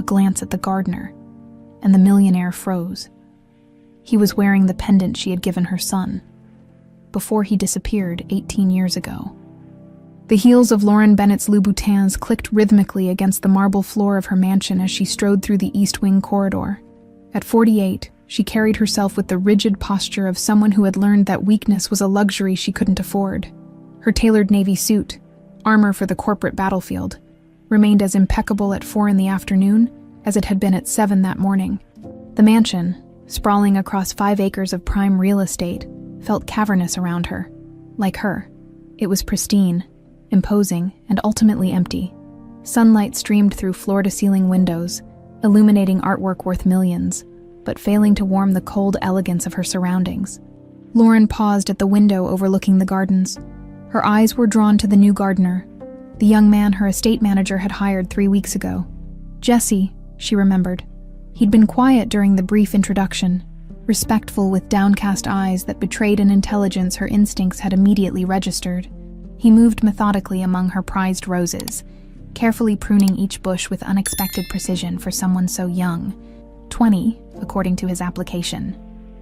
glance at the gardener, and the millionaire froze. He was wearing the pendant she had given her son, before he disappeared 18 years ago. The heels of Lauren Bennett's Louboutins clicked rhythmically against the marble floor of her mansion as she strode through the East Wing corridor. At 48, she carried herself with the rigid posture of someone who had learned that weakness was a luxury she couldn't afford. Her tailored navy suit, armor for the corporate battlefield, remained as impeccable at 4 in the afternoon as it had been at 7 that morning. The mansion, sprawling across 5 acres of prime real estate, felt cavernous around her. Like her, it was pristine, imposing, and ultimately empty. Sunlight streamed through floor-to-ceiling windows, illuminating artwork worth millions, but failing to warm the cold elegance of her surroundings. Lauren paused at the window overlooking the gardens. Her eyes were drawn to the new gardener, the young man her estate manager had hired 3 weeks ago. Jesse, she remembered. He'd been quiet during the brief introduction, respectful with downcast eyes that betrayed an intelligence her instincts had immediately registered. He moved methodically among her prized roses, carefully pruning each bush with unexpected precision for someone so young. 20, according to his application.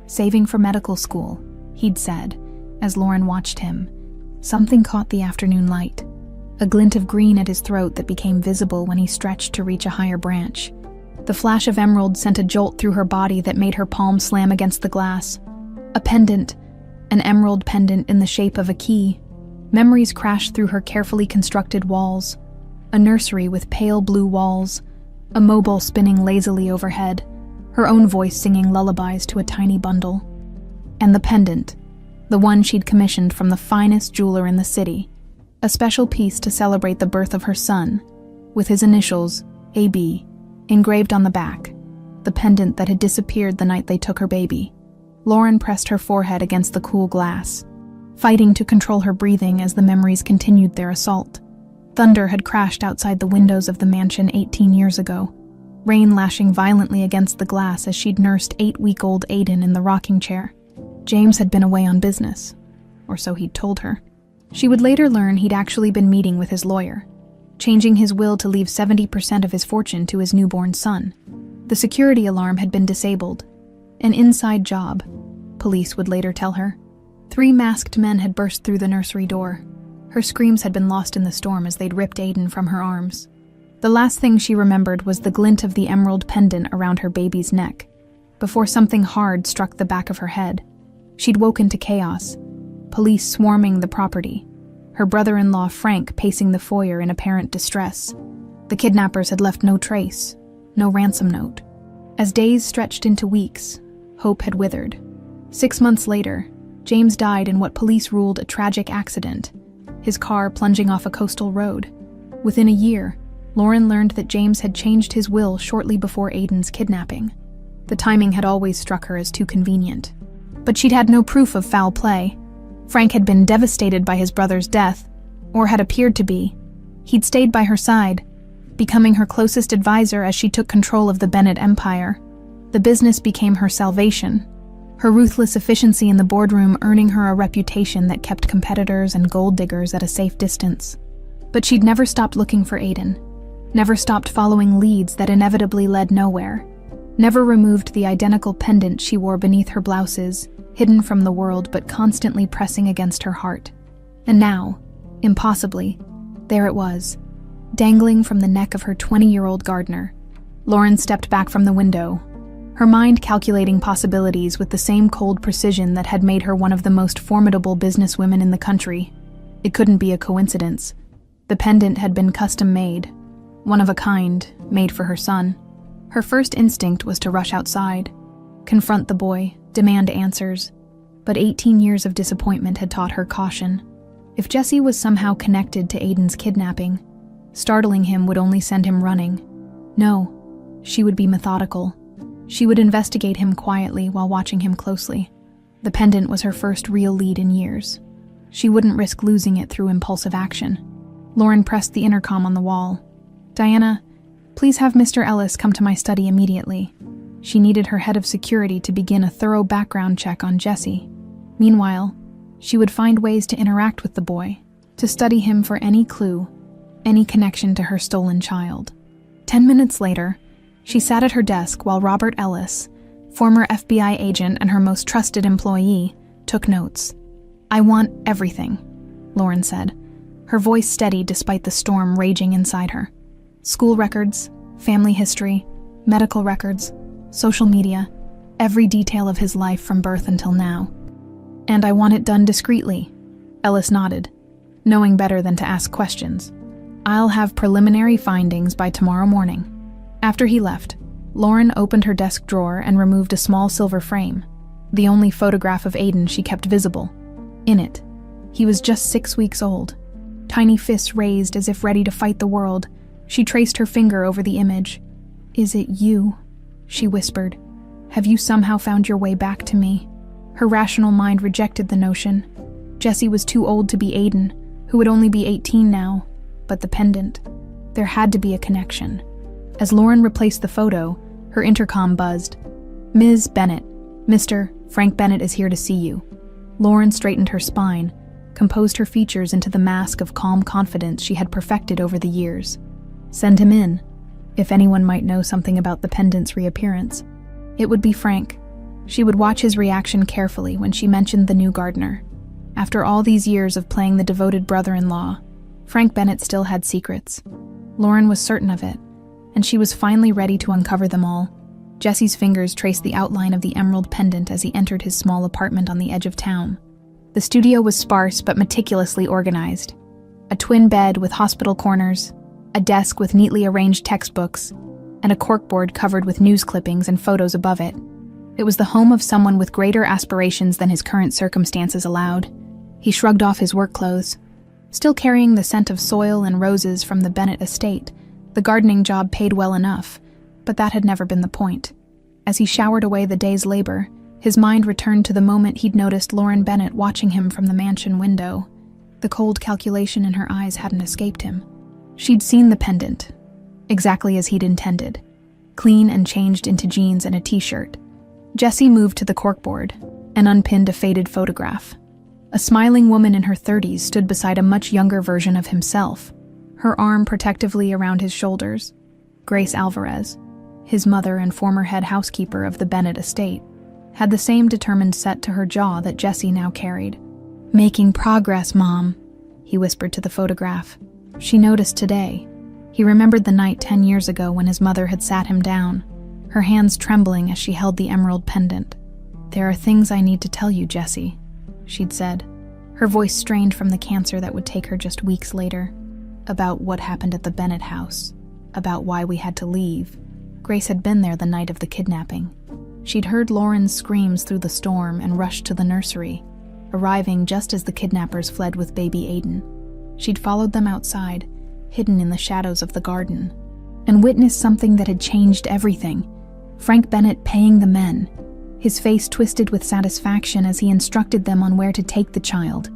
Saving for medical school, he'd said, as Lauren watched him. Something caught the afternoon light, a glint of green at his throat that became visible when he stretched to reach a higher branch. The flash of emerald sent a jolt through her body that made her palm slam against the glass. A pendant, an emerald pendant in the shape of a key. Memories crashed through her carefully constructed walls. A nursery with pale blue walls, a mobile spinning lazily overhead, her own voice singing lullabies to a tiny bundle. And the pendant, the one she'd commissioned from the finest jeweler in the city, a special piece to celebrate the birth of her son, with his initials, AB, engraved on the back, the pendant that had disappeared the night they took her baby. Lauren pressed her forehead against the cool glass, fighting to control her breathing as the memories continued their assault. Thunder had crashed outside the windows of the mansion 18 years ago, rain lashing violently against the glass as she'd nursed 8-week-old Aiden in the rocking chair. James had been away on business, or so he'd told her. She would later learn he'd actually been meeting with his lawyer, changing his will to leave 70% of his fortune to his newborn son. The security alarm had been disabled. An inside job, police would later tell her. 3 masked men had burst through the nursery door. Her screams had been lost in the storm as they'd ripped Aiden from her arms. The last thing she remembered was the glint of the emerald pendant around her baby's neck, before something hard struck the back of her head. She'd woken to chaos, police swarming the property, her brother-in-law Frank pacing the foyer in apparent distress. The kidnappers had left no trace, no ransom note. As days stretched into weeks, hope had withered. 6 months later, James died in what police ruled a tragic accident, his car plunging off a coastal road. Within a year, Lauren learned that James had changed his will shortly before Aiden's kidnapping. The timing had always struck her as too convenient. But she'd had no proof of foul play. Frank had been devastated by his brother's death, or had appeared to be. He'd stayed by her side, becoming her closest advisor as she took control of the Bennett empire. The business became her salvation, her ruthless efficiency in the boardroom earning her a reputation that kept competitors and gold diggers at a safe distance. But she'd never stopped looking for Aiden, never stopped following leads that inevitably led nowhere, never removed the identical pendant she wore beneath her blouses, hidden from the world but constantly pressing against her heart. And now, impossibly, there it was, dangling from the neck of her 20-year-old gardener. Lauren stepped back from the window, her mind calculating possibilities with the same cold precision that had made her one of the most formidable businesswomen in the country. It couldn't be a coincidence. The pendant had been custom-made, one of a kind, made for her son. Her first instinct was to rush outside, confront the boy, demand answers. But 18 years of disappointment had taught her caution. If Jesse was somehow connected to Aiden's kidnapping, startling him would only send him running. No, she would be methodical. She would investigate him quietly while watching him closely. The pendant was her first real lead in years. She wouldn't risk losing it through impulsive action. Lauren pressed the intercom on the wall. "Diana, please have Mr. Ellis come to my study immediately." She needed her head of security to begin a thorough background check on Jesse. Meanwhile, she would find ways to interact with the boy, to study him for any clue, any connection to her stolen child. 10 minutes later, She sat at her desk while Robert Ellis, former FBI agent and her most trusted employee, took notes. "I want everything," Lauren said, her voice steady despite the storm raging inside her. "School records, family history, medical records, social media, every detail of his life from birth until now. And I want it done discreetly." Ellis nodded, knowing better than to ask questions. "I'll have preliminary findings by tomorrow morning." After he left, Lauren opened her desk drawer and removed a small silver frame, the only photograph of Aiden she kept visible. In it, he was just 6 weeks old, tiny fists raised as if ready to fight the world. She traced her finger over the image. "Is it you?" she whispered. "Have you somehow found your way back to me?" Her rational mind rejected the notion. Jesse was too old to be Aiden, who would only be 18 now, but the pendant. There had to be a connection. As Lauren replaced the photo, her intercom buzzed. "Ms. Bennett, Mr. Frank Bennett is here to see you." Lauren straightened her spine, composed her features into the mask of calm confidence she had perfected over the years. "Send him in. If anyone might know something about the pendant's reappearance, it would be Frank." She would watch his reaction carefully when she mentioned the new gardener. After all these years of playing the devoted brother-in-law, Frank Bennett still had secrets. Lauren was certain of it, and she was finally ready to uncover them all. Jesse's fingers traced the outline of the emerald pendant as he entered his small apartment on the edge of town. The studio was sparse but meticulously organized. A twin bed with hospital corners, a desk with neatly arranged textbooks, and a corkboard covered with news clippings and photos above it. It was the home of someone with greater aspirations than his current circumstances allowed. He shrugged off his work clothes. Still carrying the scent of soil and roses from the Bennett estate, the gardening job paid well enough, but that had never been the point. As he showered away the day's labor, his mind returned to the moment he'd noticed Lauren Bennett watching him from the mansion window. The cold calculation in her eyes hadn't escaped him. She'd seen the pendant, exactly as he'd intended, clean and changed into jeans and a t-shirt. Jesse moved to the corkboard and unpinned a faded photograph. A smiling woman in her 30s stood beside a much younger version of himself, her arm protectively around his shoulders. Grace Alvarez, his mother and former head housekeeper of the Bennett estate, had the same determined set to her jaw that Jesse now carried. "Making progress, Mom," he whispered to the photograph. She noticed today. He remembered the night 10 years ago when his mother had sat him down, her hands trembling as she held the emerald pendant. "There are things I need to tell you, Jesse," she'd said, her voice strained from the cancer that would take her just weeks later. "About what happened at the Bennett house, about why we had to leave." Grace had been there the night of the kidnapping. She'd heard Lauren's screams through the storm and rushed to the nursery, arriving just as the kidnappers fled with baby Aiden. She'd followed them outside, hidden in the shadows of the garden, and witnessed something that had changed everything. Frank Bennett paying the men, his face twisted with satisfaction as he instructed them on where to take the child.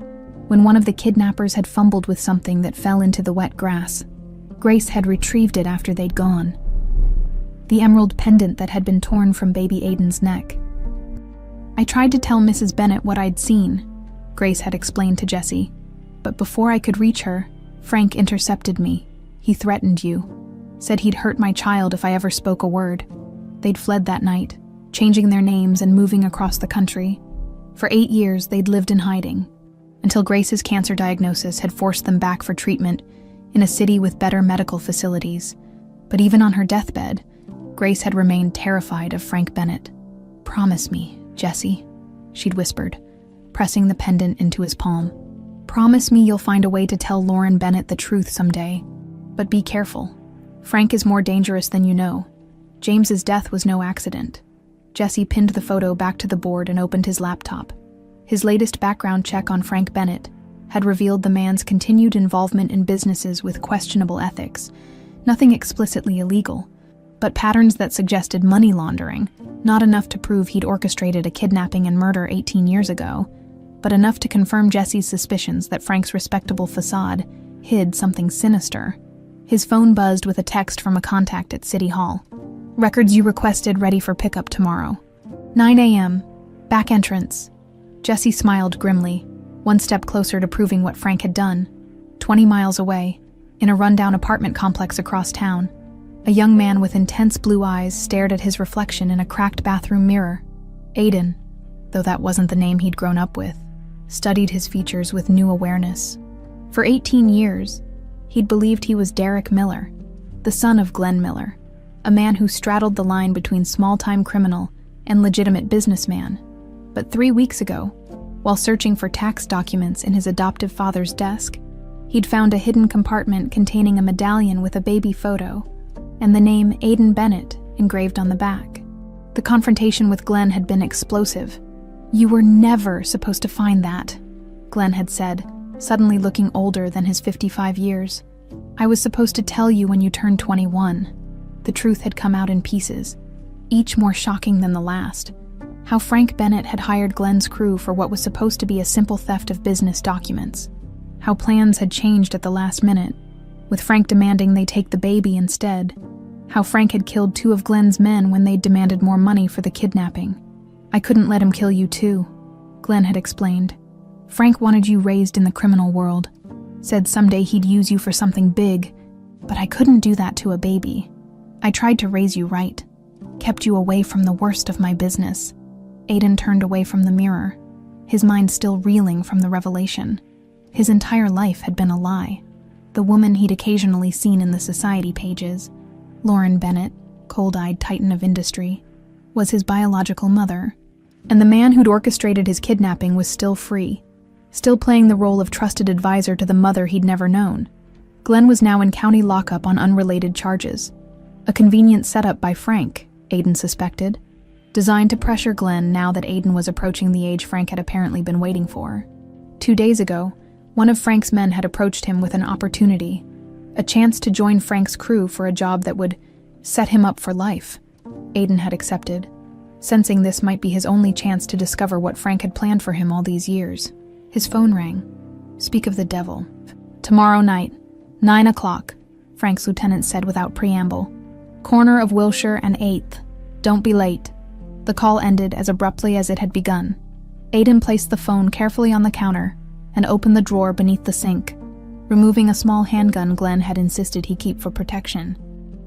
When one of the kidnappers had fumbled with something that fell into the wet grass, Grace had retrieved it after they'd gone. The emerald pendant that had been torn from baby Aiden's neck. "I tried to tell Mrs. Bennett what I'd seen," Grace had explained to Jesse. "But before I could reach her, Frank intercepted me. He threatened you. Said he'd hurt my child if I ever spoke a word." They'd fled that night, changing their names and moving across the country. For 8 years, they'd lived in hiding, until Grace's cancer diagnosis had forced them back for treatment in a city with better medical facilities. But even on her deathbed, Grace had remained terrified of Frank Bennett. "Promise me, Jesse," she'd whispered, pressing the pendant into his palm. "Promise me you'll find a way to tell Lauren Bennett the truth someday. But be careful. Frank is more dangerous than you know. James's death was no accident." Jesse pinned the photo back to the board and opened his laptop. His latest background check on Frank Bennett had revealed the man's continued involvement in businesses with questionable ethics. Nothing explicitly illegal, but patterns that suggested money laundering, not enough to prove he'd orchestrated a kidnapping and murder 18 years ago, but enough to confirm Jesse's suspicions that Frank's respectable facade hid something sinister. His phone buzzed with a text from a contact at City Hall. "Records you requested ready for pickup tomorrow. 9 a.m. Back entrance." Jesse smiled grimly, one step closer to proving what Frank had done. 20 miles away, in a rundown apartment complex across town. A young man with intense blue eyes stared at his reflection in a cracked bathroom mirror. Aiden, though that wasn't the name he'd grown up with, studied his features with new awareness. For 18 years, he'd believed he was Derek Miller, the son of Glenn Miller, a man who straddled the line between small-time criminal and legitimate businessman. But 3 weeks ago, while searching for tax documents in his adoptive father's desk, he'd found a hidden compartment containing a medallion with a baby photo and the name Aiden Bennett engraved on the back. The confrontation with Glenn had been explosive. "You were never supposed to find that," Glenn had said, suddenly looking older than his 55 years. "I was supposed to tell you when you turned 21. The truth had come out in pieces, each more shocking than the last. How Frank Bennett had hired Glenn's crew for what was supposed to be a simple theft of business documents. How plans had changed at the last minute, with Frank demanding they take the baby instead. How Frank had killed 2 of Glenn's men when they'd demanded more money for the kidnapping. "I couldn't let him kill you too," Glenn had explained. "Frank wanted you raised in the criminal world, said someday he'd use you for something big, but I couldn't do that to a baby. I tried to raise you right, kept you away from the worst of my business." Aiden turned away from the mirror, his mind still reeling from the revelation. His entire life had been a lie. The woman he'd occasionally seen in the society pages, Lauren Bennett, cold-eyed titan of industry, was his biological mother, and the man who'd orchestrated his kidnapping was still free, still playing the role of trusted advisor to the mother he'd never known. Glenn was now in county lockup on unrelated charges, a convenient setup by Frank, Aiden suspected, designed to pressure Glenn now that Aiden was approaching the age Frank had apparently been waiting for. 2 days ago, one of Frank's men had approached him with an opportunity, a chance to join Frank's crew for a job that would set him up for life. Aiden had accepted, sensing this might be his only chance to discover what Frank had planned for him all these years. His phone rang. Speak of the devil. "Tomorrow night, 9 o'clock, Frank's lieutenant said without preamble. "Corner of Wilshire and 8th. Don't be late." The call ended as abruptly as it had begun. Aiden placed the phone carefully on the counter and opened the drawer beneath the sink, removing a small handgun Glenn had insisted he keep for protection.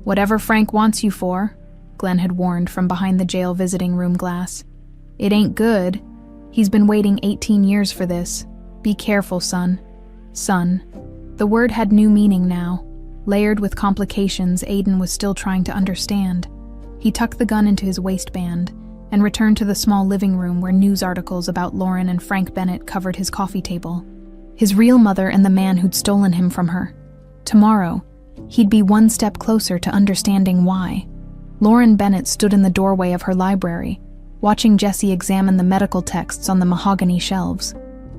"Whatever Frank wants you for," Glenn had warned from behind the jail visiting room glass. "It ain't good. He's been waiting 18 years for this. Be careful, son." Son. The word had new meaning now, layered with complications Aiden was still trying to understand. He tucked the gun into his waistband and returned to the small living room where news articles about Lauren and Frank Bennett covered his coffee table. His real mother and the man who'd stolen him from her. Tomorrow, he'd be one step closer to understanding why. Lauren Bennett stood in the doorway of her library, watching Jessie examine the medical texts on the mahogany shelves.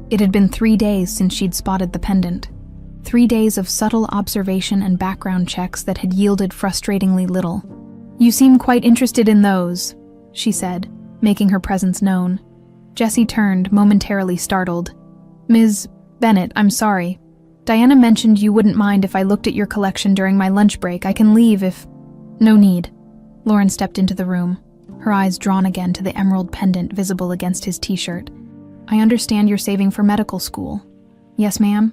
It had been 3 days since she'd spotted the pendant. 3 days of subtle observation and background checks that had yielded frustratingly little. "You seem quite interested in those," she said, making her presence known. Jessie turned, momentarily startled. "Ms. Bennett, I'm sorry. Diana mentioned you wouldn't mind if I looked at your collection during my lunch break. I can leave if—" "No need." Lauren stepped into the room, her eyes drawn again to the emerald pendant visible against his t-shirt. "I understand you're saving for medical school." "Yes, ma'am."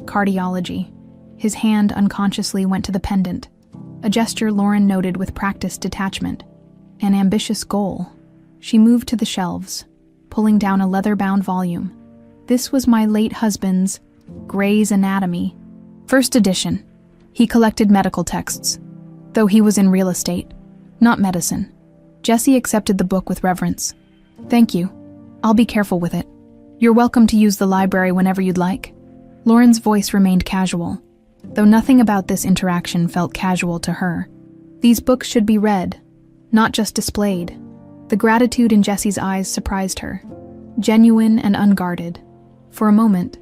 "Cardiology." His hand unconsciously went to the pendant, a gesture Lauren noted with practiced detachment. An ambitious goal. She moved to the shelves, pulling down a leather-bound volume. This was my late husband's Gray's Anatomy. First edition. He collected medical texts, though he was in real estate, not medicine. Jessie accepted the book with reverence. "Thank you. I'll be careful with it. You're welcome to use the library whenever you'd like." Lauren's voice remained casual, though nothing about this interaction felt casual to her. These books should be read, not just displayed. The gratitude in Jessie's eyes surprised her, genuine and unguarded. For a moment,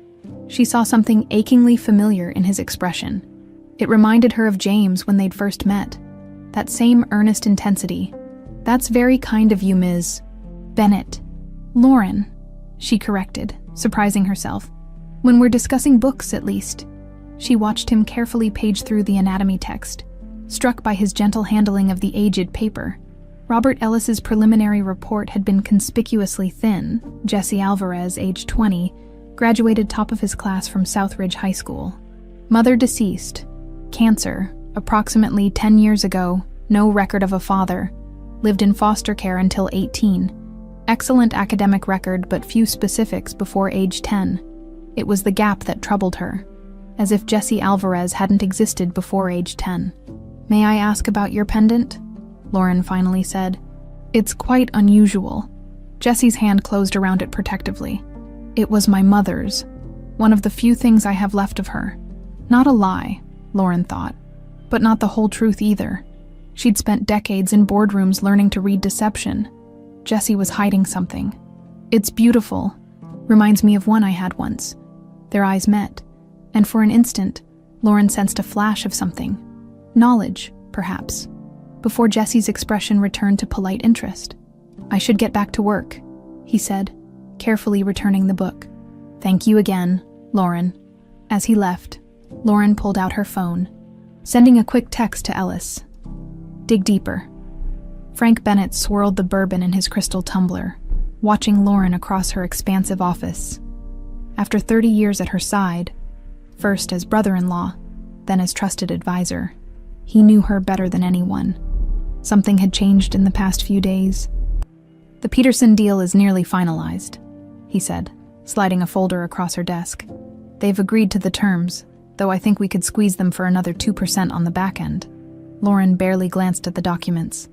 she saw something achingly familiar in his expression. It reminded her of James when they'd first met. That same earnest intensity. "That's very kind of you, Ms. Bennett." "Lauren," she corrected, surprising herself. "When we're discussing books, at least." She watched him carefully page through the anatomy text, struck by his gentle handling of the aged paper. Robert Ellis's preliminary report had been conspicuously thin. Jesse Alvarez, age 20, graduated top of his class from Southridge High School. Mother deceased. Cancer, approximately 10 years ago, no record of a father, lived in foster care until 18. Excellent academic record, but few specifics before age 10. It was the gap that troubled her, as if Jesse Alvarez hadn't existed before age 10. "May I ask about your pendant?" Lauren finally said. "It's quite unusual." Jesse's hand closed around it protectively. "It was my mother's. One of the few things I have left of her. Not a lie," Lauren thought, but not the whole truth either. She'd spent decades in boardrooms learning to read deception. Jesse was hiding something. "It's beautiful. Reminds me of one I had once." Their eyes met, and for an instant, Lauren sensed a flash of something. Knowledge, perhaps, before Jesse's expression returned to polite interest. "I should get back to work," he said, carefully returning the book. "Thank you again, Lauren." As he left, Lauren pulled out her phone, sending a quick text to Ellis. "Dig deeper." Frank Bennett swirled the bourbon in his crystal tumbler, watching Lauren across her expansive office. After 30 years at her side, first as brother-in-law, then as trusted advisor, he knew her better than anyone. Something had changed in the past few days. "The Peterson deal is nearly finalized," he said, sliding a folder across her desk. "They've agreed to the terms, though I think we could squeeze them for another 2% on the back end." Lauren barely glanced at the documents.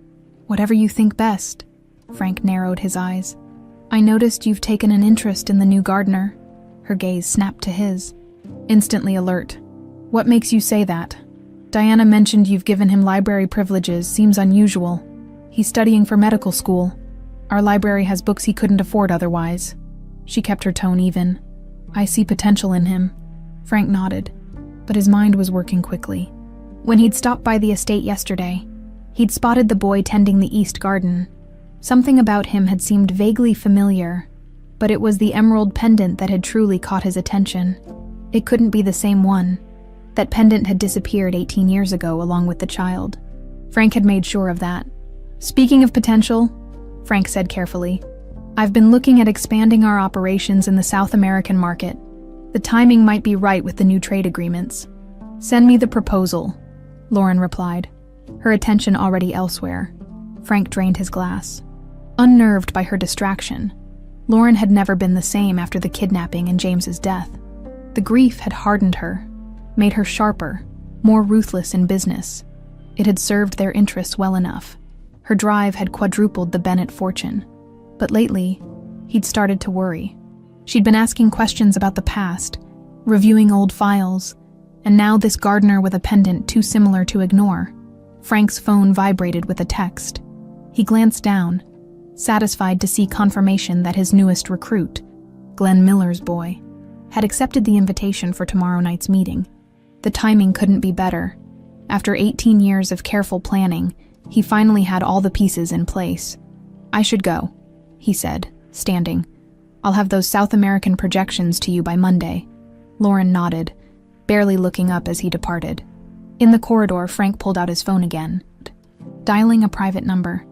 "Whatever you think best." Frank narrowed his eyes. "I noticed you've taken an interest in the new gardener." Her gaze snapped to his. Instantly alert. "What makes you say that?" "Diana mentioned you've given him library privileges. Seems unusual. He's studying for medical school. Our library has books he couldn't afford otherwise." She kept her tone even. "I see potential in him." Frank nodded, but his mind was working quickly. When he'd stopped by the estate yesterday, he'd spotted the boy tending the east garden. Something about him had seemed vaguely familiar, but it was the emerald pendant that had truly caught his attention. It couldn't be the same one. That pendant had disappeared 18 years ago along with the child. Frank had made sure of that. "Speaking of potential," Frank said carefully, "I've been looking at expanding our operations in the South American market. The timing might be right with the new trade agreements." "Send me the proposal," Lauren replied, her attention already elsewhere. Frank drained his glass. Unnerved by her distraction, Lauren had never been the same after the kidnapping and James's death. The grief had hardened her, made her sharper, more ruthless in business. It had served their interests well enough. Her drive had quadrupled the Bennett fortune. But lately, he'd started to worry. She'd been asking questions about the past, reviewing old files, and now this gardener with a pendant too similar to ignore. Frank's phone vibrated with a text. He glanced down, satisfied to see confirmation that his newest recruit, Glenn Miller's boy, had accepted the invitation for tomorrow night's meeting. The timing couldn't be better. After 18 years of careful planning, he finally had all the pieces in place. "I should go," he said, standing. "I'll have those South American projections to you by Monday." Lauren nodded, barely looking up as he departed. In the corridor, Frank pulled out his phone again, dialing a private number.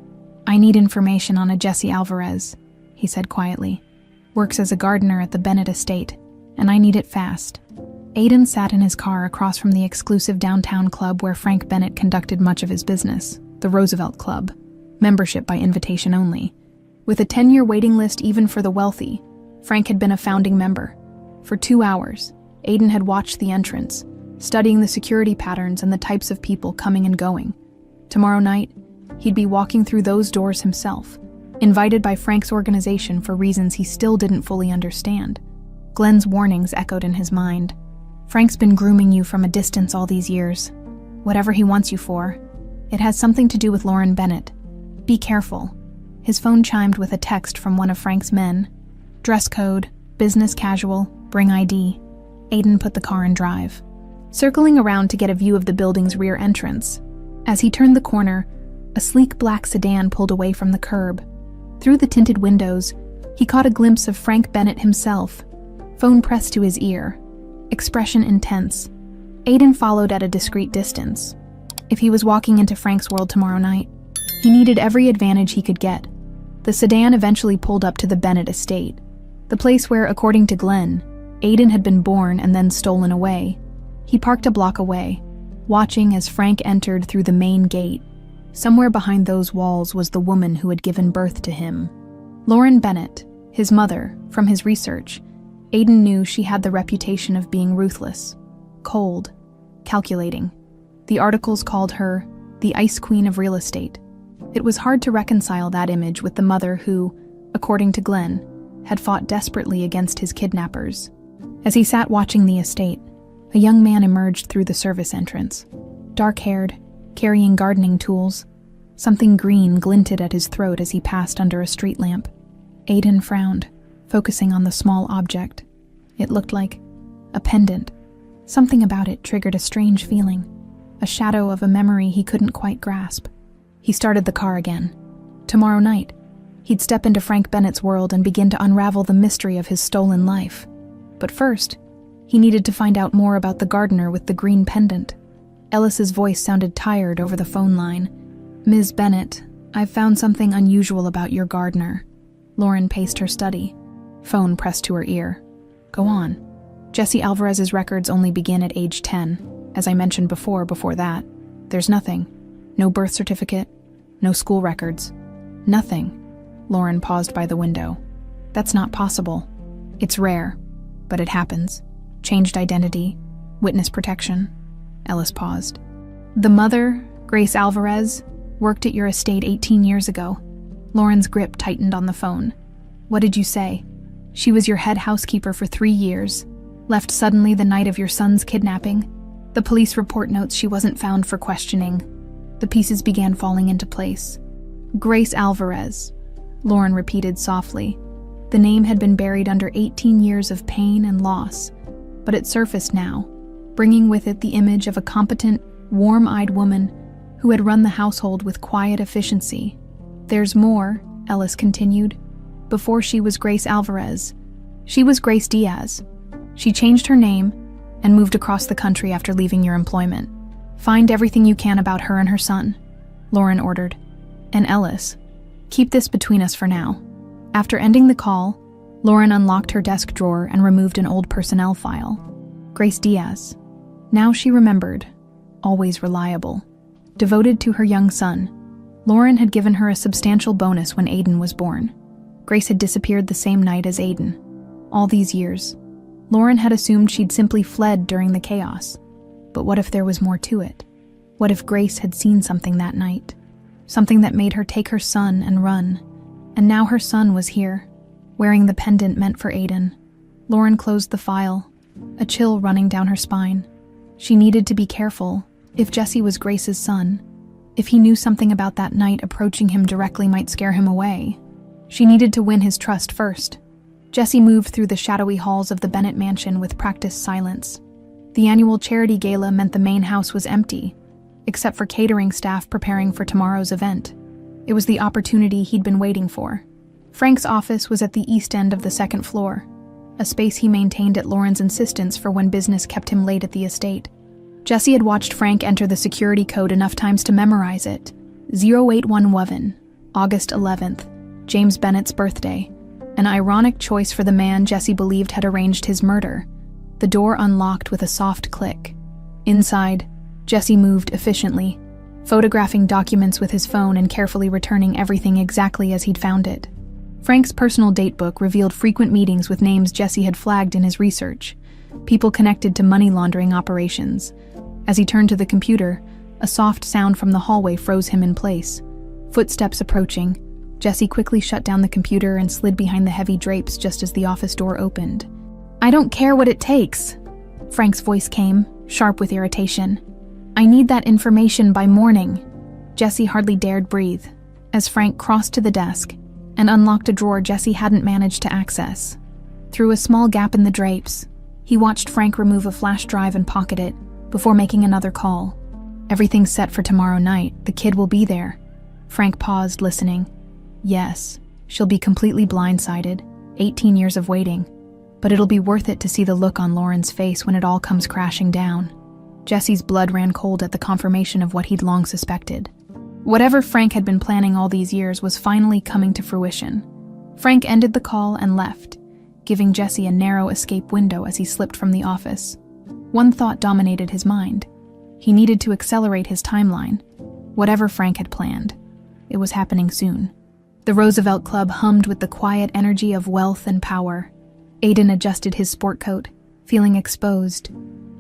"I need information on a Jesse Alvarez," he said quietly. "Works as a gardener at the Bennett estate, and I need it fast." Aiden sat in his car across from the exclusive downtown club where Frank Bennett conducted much of his business, the Roosevelt Club, membership by invitation only. With a 10-year waiting list even for the wealthy, Frank had been a founding member. For 2 hours, Aiden had watched the entrance, studying the security patterns and the types of people coming and going. Tomorrow night, he'd be walking through those doors himself, invited by Frank's organization for reasons he still didn't fully understand. Glenn's warnings echoed in his mind. "Frank's been grooming you from a distance all these years. Whatever he wants you for, it has something to do with Lauren Bennett. Be careful." His phone chimed with a text from one of Frank's men. "Dress code, business casual, bring ID." Aiden put the car in drive, circling around to get a view of the building's rear entrance. As he turned the corner, a sleek black sedan pulled away from the curb. Through the tinted windows, he caught a glimpse of Frank Bennett himself, phone pressed to his ear, expression intense. Aiden followed at a discreet distance. If he was walking into Frank's world tomorrow night, he needed every advantage he could get. The sedan eventually pulled up to the Bennett estate, the place where, according to Glenn, Aiden had been born and then stolen away. He parked a block away, watching as Frank entered through the main gate. Somewhere behind those walls was the woman who had given birth to him. Lauren Bennett, his mother. From his research, Aiden knew she had the reputation of being ruthless, cold, calculating. The articles called her the Ice Queen of Real Estate. It was hard to reconcile that image with the mother who, according to Glenn, had fought desperately against his kidnappers. As he sat watching the estate, a young man emerged through the service entrance. Dark-haired, carrying gardening tools. Something green glinted at his throat as he passed under a street lamp. Aiden frowned, focusing on the small object. It looked like a pendant. Something about it triggered a strange feeling, a shadow of a memory he couldn't quite grasp. He started the car again. Tomorrow night, he'd step into Frank Bennett's world and begin to unravel the mystery of his stolen life. But first, he needed to find out more about the gardener with the green pendant. Ellis's voice sounded tired over the phone line. "Ms. Bennett, I've found something unusual about your gardener." Lauren paced her study. Phone pressed to her ear. "Go on." "Jesse Alvarez's records only begin at age 10. As I mentioned before that, there's nothing. No birth certificate, no school records. Nothing." Lauren paused by the window. "That's not possible. It's rare, but it happens. Changed identity, witness protection." Ellis paused. "The mother, Grace Alvarez, worked at your estate 18 years ago." Lauren's grip tightened on the phone. "What did you say?" "She was your head housekeeper for 3 years. Left suddenly the night of your son's kidnapping. The police report notes she wasn't found for questioning." The pieces began falling into place. "Grace Alvarez," Lauren repeated softly. The name had been buried under 18 years of pain and loss, but it surfaced now, bringing with it the image of a competent, warm-eyed woman who had run the household with quiet efficiency. "There's more," Ellis continued. "Before she was Grace Alvarez, she was Grace Diaz. She changed her name and moved across the country after leaving your employment. Find everything you can about her and her son," Lauren ordered. "And Ellis, keep this between us for now." After ending the call, Lauren unlocked her desk drawer and removed an old personnel file. Grace Diaz. Now she remembered. Always reliable. Devoted to her young son. Lauren had given her a substantial bonus when Aiden was born. Grace had disappeared the same night as Aiden. All these years, Lauren had assumed she'd simply fled during the chaos. But what if there was more to it? What if Grace had seen something that night? Something that made her take her son and run. And now her son was here, wearing the pendant meant for Aiden. Lauren closed the file, a chill running down her spine. She needed to be careful. If Jesse was Grace's son, if he knew something about that night, approaching him directly might scare him away. She needed to win his trust first. Jesse moved through the shadowy halls of the Bennett mansion with practiced silence. The annual charity gala meant the main house was empty, except for catering staff preparing for tomorrow's event. It was the opportunity he'd been waiting for. Frank's office was at the east end of the second floor, a space he maintained at Lauren's insistence for when business kept him late at the estate. Jesse had watched Frank enter the security code enough times to memorize it. 08111, August 11th, James Bennett's birthday. An ironic choice for the man Jesse believed had arranged his murder. The door unlocked with a soft click. Inside, Jesse moved efficiently, photographing documents with his phone and carefully returning everything exactly as he'd found it. Frank's personal datebook revealed frequent meetings with names Jesse had flagged in his research, people connected to money laundering operations. As he turned to the computer, a soft sound from the hallway froze him in place. Footsteps approaching. Jesse quickly shut down the computer and slid behind the heavy drapes just as the office door opened. "I don't care what it takes," Frank's voice came, sharp with irritation. "I need that information by morning." Jesse hardly dared breathe as Frank crossed to the desk and unlocked a drawer Jesse hadn't managed to access. Through a small gap in the drapes, he watched Frank remove a flash drive and pocket it before making another call. "Everything's set for tomorrow night. The kid will be there." Frank paused, listening. Yes, she'll be completely blindsided, 18 years of waiting, but it'll be worth it to see the look on Lauren's face when it all comes crashing down. Jesse's blood ran cold at the confirmation of what he'd long suspected. Whatever Frank had been planning all these years was finally coming to fruition. Frank ended the call and left, giving Jesse a narrow escape window as he slipped from the office. One thought dominated his mind. He needed to accelerate his timeline. Whatever Frank had planned, it was happening soon. The Roosevelt Club hummed with the quiet energy of wealth and power. Aiden adjusted his sport coat, feeling exposed.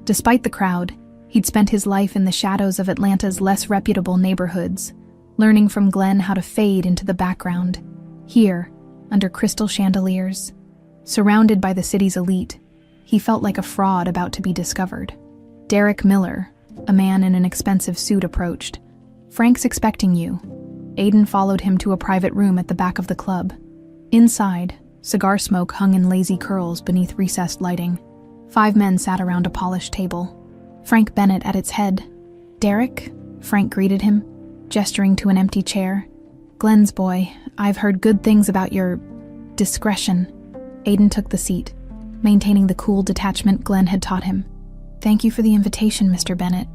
Despite the crowd, he'd spent his life in the shadows of Atlanta's less reputable neighborhoods, learning from Glenn how to fade into the background. Here, under crystal chandeliers, surrounded by the city's elite, he felt like a fraud about to be discovered. Derek Miller, a man in an expensive suit, approached. "Frank's expecting you." Aiden followed him to a private room at the back of the club. Inside, cigar smoke hung in lazy curls beneath recessed lighting. 5 men sat around a polished table, Frank Bennett at its head. "Derek?" Frank greeted him, gesturing to an empty chair. "Glenn's boy, I've heard good things about your discretion." Aiden took the seat, maintaining the cool detachment Glenn had taught him. "Thank you for the invitation, Mr. Bennett."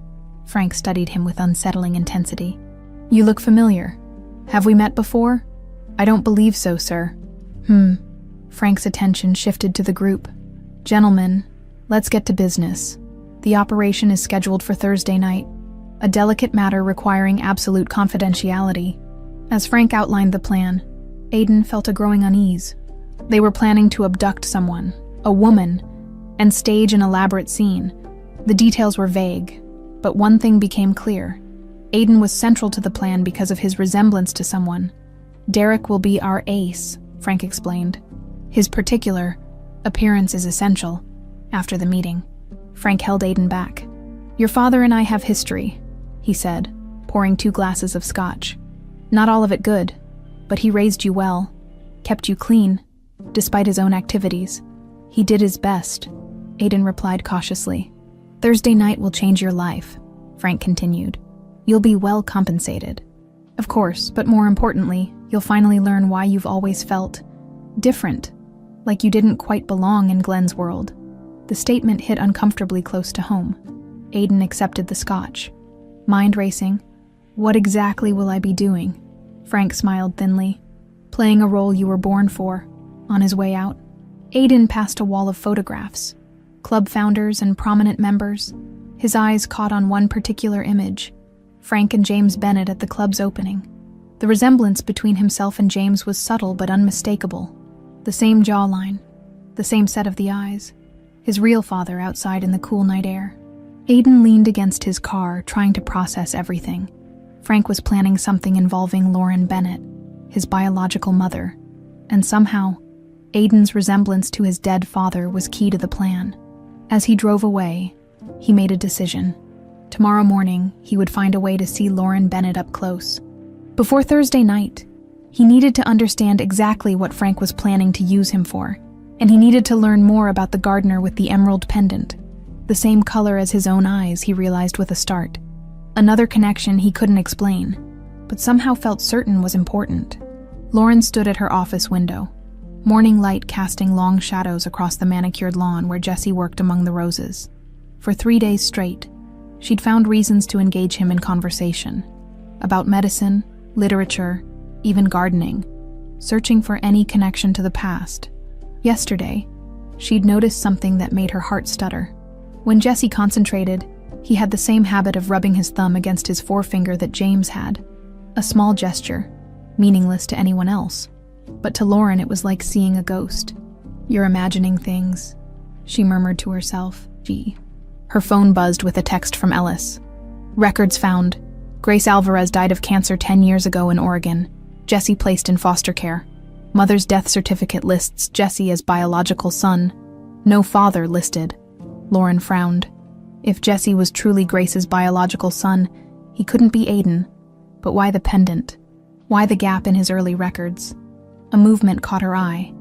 Frank studied him with unsettling intensity. "You look familiar. Have we met before?" "I don't believe so, sir." Frank's attention shifted to the group. "Gentlemen, let's get to business. The operation is scheduled for Thursday night, a delicate matter requiring absolute confidentiality." As Frank outlined the plan, Aiden felt a growing unease. They were planning to abduct someone, a woman, and stage an elaborate scene. The details were vague, but one thing became clear. Aiden was central to the plan because of his resemblance to someone. "Derek will be our ace," Frank explained. "His particular appearance is essential." After the meeting, Frank held Aiden back. "Your father and I have history," he said, pouring 2 glasses of scotch. "Not all of it good, but he raised you well, kept you clean, despite his own activities." "He did his best," Aiden replied cautiously. "Thursday night will change your life," Frank continued. "You'll be well compensated. Of course, but more importantly, you'll finally learn why you've always felt different, like you didn't quite belong in Glenn's world." The statement hit uncomfortably close to home. Aiden accepted the scotch. Mind racing. "What exactly will I be doing?" Frank smiled thinly. "Playing a role you were born for." On his way out, Aiden passed a wall of photographs, club founders and prominent members. His eyes caught on one particular image, Frank and James Bennett at the club's opening. The resemblance between himself and James was subtle but unmistakable. The same jawline, the same set of the eyes. His real father outside in the cool night air. Aiden leaned against his car, trying to process everything. Frank was planning something involving Lauren Bennett, his biological mother, and somehow, Aiden's resemblance to his dead father was key to the plan. As he drove away, he made a decision. Tomorrow morning, he would find a way to see Lauren Bennett up close. Before Thursday night, he needed to understand exactly what Frank was planning to use him for, and he needed to learn more about the gardener with the emerald pendant. The same color as his own eyes, he realized with a start. Another connection he couldn't explain, but somehow felt certain was important. Lauren stood at her office window, morning light casting long shadows across the manicured lawn where Jesse worked among the roses. For 3 days straight, she'd found reasons to engage him in conversation. About medicine, literature, even gardening, searching for any connection to the past. Yesterday, she'd noticed something that made her heart stutter. When Jesse concentrated, he had the same habit of rubbing his thumb against his forefinger that James had. A small gesture, meaningless to anyone else. But to Lauren it was like seeing a ghost. "You're imagining things," she murmured to herself. Gee. Her phone buzzed with a text from Ellis. "Records found. Grace Alvarez died of cancer 10 years ago in Oregon. Jesse placed in foster care. Mother's death certificate lists Jesse as biological son. No father listed." Lauren frowned. If Jesse was truly Grace's biological son, he couldn't be Aiden. But why the pendant? Why the gap in his early records? A movement caught her eye.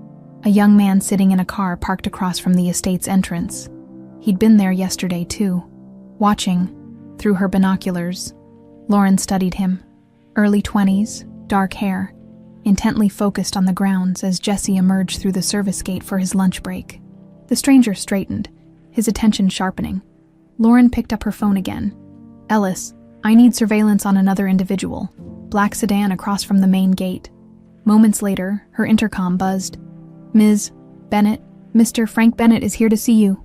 A young man sitting in a car parked across from the estate's entrance. He'd been there yesterday, too. Watching, through her binoculars, Lauren studied him. Early 20s, dark hair, intently focused on the grounds as Jesse emerged through the service gate for his lunch break. The stranger straightened, his attention sharpening. Lauren picked up her phone again. "Ellis, I need surveillance on another individual. Black sedan across from the main gate." Moments later, her intercom buzzed. "Ms. Bennett, Mr. Frank Bennett is here to see you."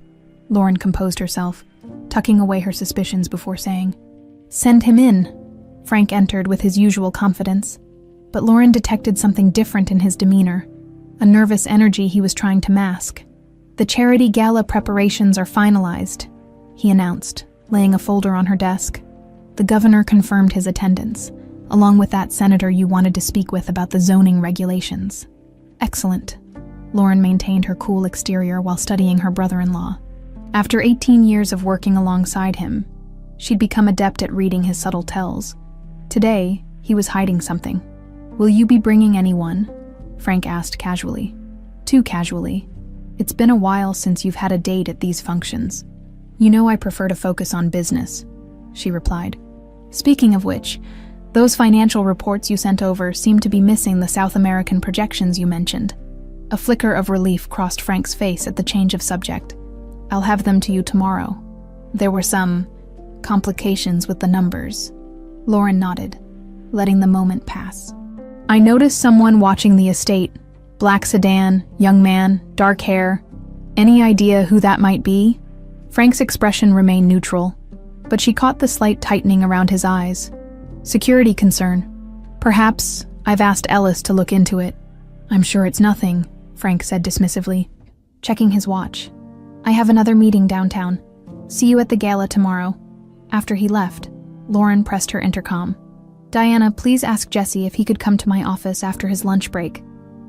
Lauren composed herself. tucking away her suspicions before saying, "Send him in." Frank entered with his usual confidence, but Lauren detected something different in his demeanor, a nervous energy he was trying to mask. "The charity gala preparations are finalized," he announced, laying a folder on her desk. "The governor confirmed his attendance, along with that senator you wanted to speak with about the zoning regulations." "Excellent." Lauren maintained her cool exterior while studying her brother-in-law. After 18 years of working alongside him, she'd become adept at reading his subtle tells. Today, he was hiding something. "Will you be bringing anyone?" Frank asked casually. Too casually. "It's been a while since you've had a date at these functions." "You know I prefer to focus on business," she replied. "Speaking of which, those financial reports you sent over seem to be missing the South American projections you mentioned." A flicker of relief crossed Frank's face at the change of subject. "I'll have them to you tomorrow. There were some complications with the numbers." Lauren nodded, letting the moment pass. "I noticed someone watching the estate. Black sedan, young man, dark hair. Any idea who that might be?" Frank's expression remained neutral, but she caught the slight tightening around his eyes. "Security concern. Perhaps I've asked Ellis to look into it." "I'm sure it's nothing," Frank said dismissively, checking his watch. "I have another meeting downtown. See you at the gala tomorrow." After he left, Lauren pressed her intercom. "Diana, please ask Jesse if he could come to my office after his lunch break.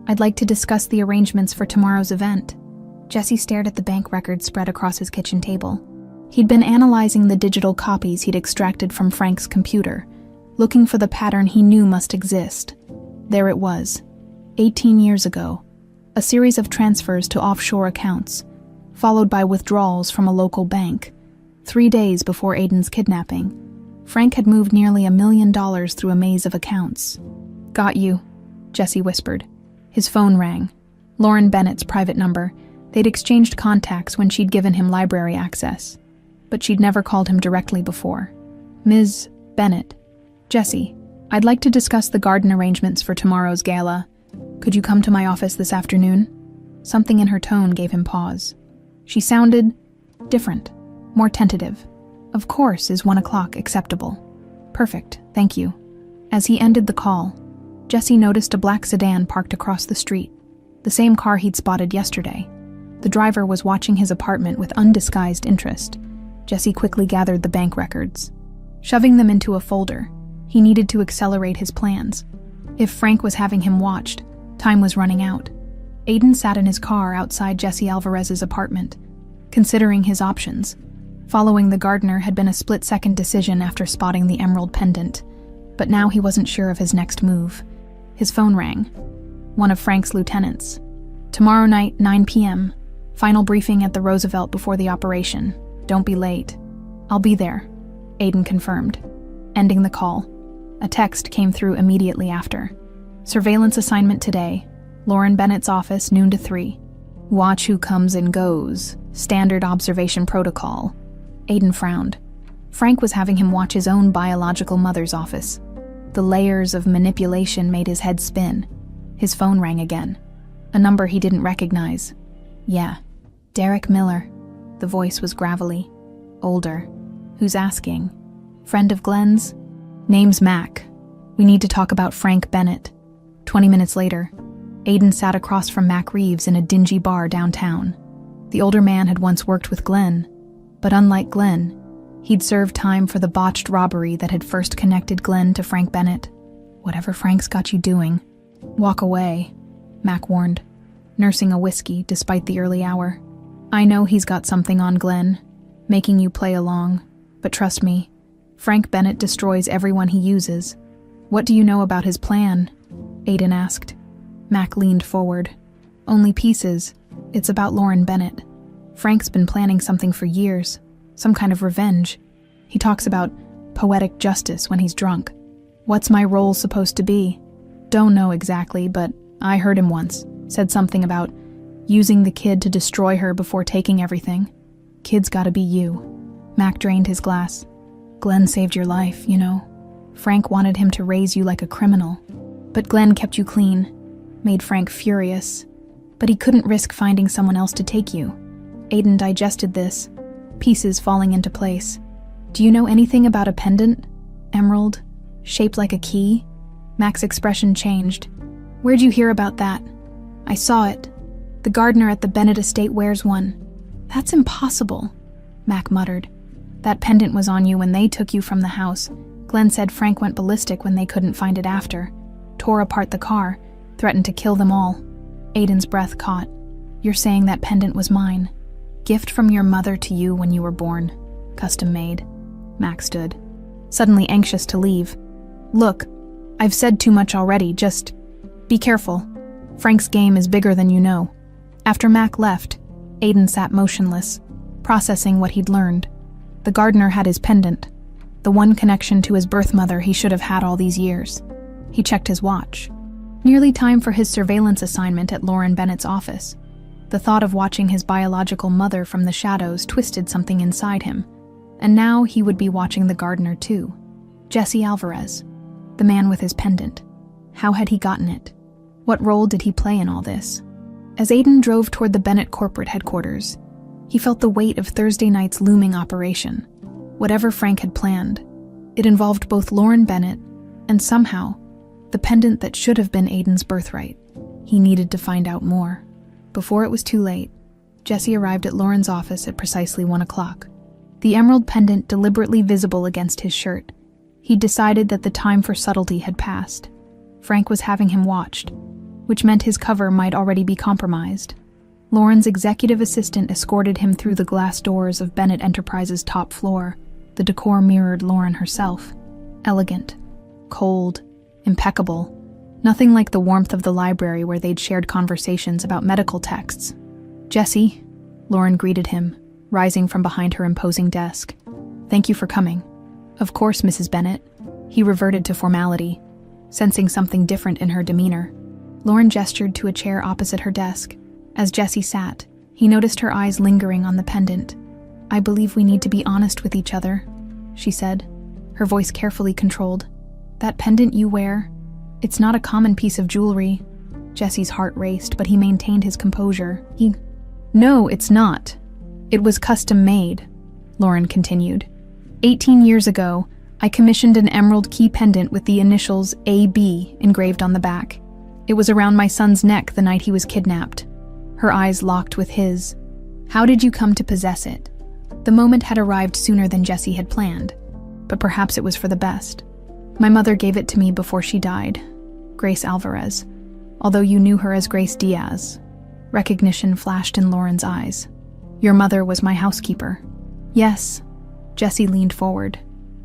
I'd like to discuss the arrangements for tomorrow's event." Jesse stared at the bank records spread across his kitchen table. He'd been analyzing the digital copies he'd extracted from Frank's computer, looking for the pattern he knew must exist. There it was, 18 years ago, a series of transfers to offshore accounts, followed by withdrawals from a local bank. 3 days before Aiden's kidnapping, Frank had moved nearly $1 million through a maze of accounts. "Got you," Jesse whispered. His phone rang. Lauren Bennett's private number. They'd exchanged contacts when she'd given him library access, but she'd never called him directly before. "Ms. Bennett. Jesse, I'd like to discuss the garden arrangements for tomorrow's gala. Could you come to my office this afternoon?" Something in her tone gave him pause. She sounded different, more tentative. "Of course, is 1 o'clock acceptable?" "Perfect, thank you." As he ended the call, Jesse noticed a black sedan parked across the street, the same car he'd spotted yesterday. The driver was watching his apartment with undisguised interest. Jesse quickly gathered the bank records. Shoving them into a folder, he needed to accelerate his plans. If Frank was having him watched, time was running out. Aiden sat in his car outside Jesse Alvarez's apartment, considering his options. Following the gardener had been a split-second decision after spotting the emerald pendant, but now he wasn't sure of his next move. His phone rang. One of Frank's lieutenants. "Tomorrow night, 9 p.m. Final briefing at the Roosevelt before the operation. Don't be late." "I'll be there," Aiden confirmed, ending the call. A text came through immediately after. "Surveillance assignment today. Lauren Bennett's office, noon to 3. Watch who comes and goes. Standard observation protocol." Aiden frowned. Frank was having him watch his own biological mother's office. The layers of manipulation made his head spin. His phone rang again. A number he didn't recognize. "Yeah, Derek Miller." The voice was gravelly. "Older. Who's asking?" "Friend of Glenn's?" "Name's Mac. We need to talk about Frank Bennett." 20 minutes later, Aiden sat across from Mac Reeves in a dingy bar downtown. The older man had once worked with Glenn, but unlike Glenn, he'd served time for the botched robbery that had first connected Glenn to Frank Bennett. "Whatever Frank's got you doing, walk away," Mac warned, nursing a whiskey despite the early hour. "I know he's got something on Glenn, making you play along, but trust me, Frank Bennett destroys everyone he uses." "What do you know about his plan?" Aiden asked. Mac leaned forward. "Only pieces. It's about Lauren Bennett. Frank's been planning something for years, some kind of revenge. He talks about poetic justice when he's drunk. What's my role supposed to be?" "Don't know exactly, but I heard him once. Said something about using the kid to destroy her before taking everything. Kid's gotta be you." Mac drained his glass. "Glenn saved your life, you know. Frank wanted him to raise you like a criminal. But Glenn kept you clean. Made Frank furious. But he couldn't risk finding someone else to take you." Aiden digested this, pieces falling into place. "Do you know anything about a pendant? Emerald? Shaped like a key?" Mac's expression changed. "Where'd you hear about that?" "I saw it. The gardener at the Bennett estate wears one." "That's impossible," Mac muttered. "That pendant was on you when they took you from the house. Glenn said Frank went ballistic when they couldn't find it after. Tore apart the car, threatened to kill them all." Aiden's breath caught. "You're saying that pendant was mine? Gift from your mother to you when you were born. Custom made." Mac stood, suddenly anxious to leave. "Look, I've said too much already, just be careful. Frank's game is bigger than you know." After Mac left, Aiden sat motionless, processing what he'd learned. The gardener had his pendant, the one connection to his birth mother he should have had all these years. He checked his watch. Nearly time for his surveillance assignment at Lauren Bennett's office. The thought of watching his biological mother from the shadows twisted something inside him. And now he would be watching the gardener too. Jesse Alvarez, the man with his pendant. How had he gotten it? What role did he play in all this? As Aiden drove toward the Bennett corporate headquarters, he felt the weight of Thursday night's looming operation. Whatever Frank had planned, it involved both Lauren Bennett and somehow the pendant that should have been Aiden's birthright. He needed to find out more. Before it was too late, Jesse arrived at Lauren's office at precisely 1 o'clock. The emerald pendant deliberately visible against his shirt. He'd decided that the time for subtlety had passed. Frank was having him watched, which meant his cover might already be compromised. Lauren's executive assistant escorted him through the glass doors of Bennett Enterprises' top floor. The decor mirrored Lauren herself. Elegant, cold, impeccable. Nothing like the warmth of the library where they'd shared conversations about medical texts. "Jesse," Lauren greeted him, rising from behind her imposing desk. "Thank you for coming." "Of course, Mrs. Bennett." He reverted to formality, sensing something different in her demeanor. Lauren gestured to a chair opposite her desk. As Jesse sat, he noticed her eyes lingering on the pendant. "I believe we need to be honest with each other," she said, her voice carefully controlled. "That pendant you wear, it's not a common piece of jewelry." Jesse's heart raced, but he maintained his composure. "No, it's not. It was custom made," Lauren continued. 18 years ago, I commissioned an emerald key pendant with the initials AB engraved on the back. It was around my son's neck the night he was kidnapped." Her eyes locked with his. "How did you come to possess it?" The moment had arrived sooner than Jesse had planned, but perhaps it was for the best. "My mother gave it to me before she died, Grace Alvarez, although you knew her as Grace Diaz." Recognition flashed in Lauren's eyes. "Your mother was my housekeeper." "Yes." Jesse leaned forward.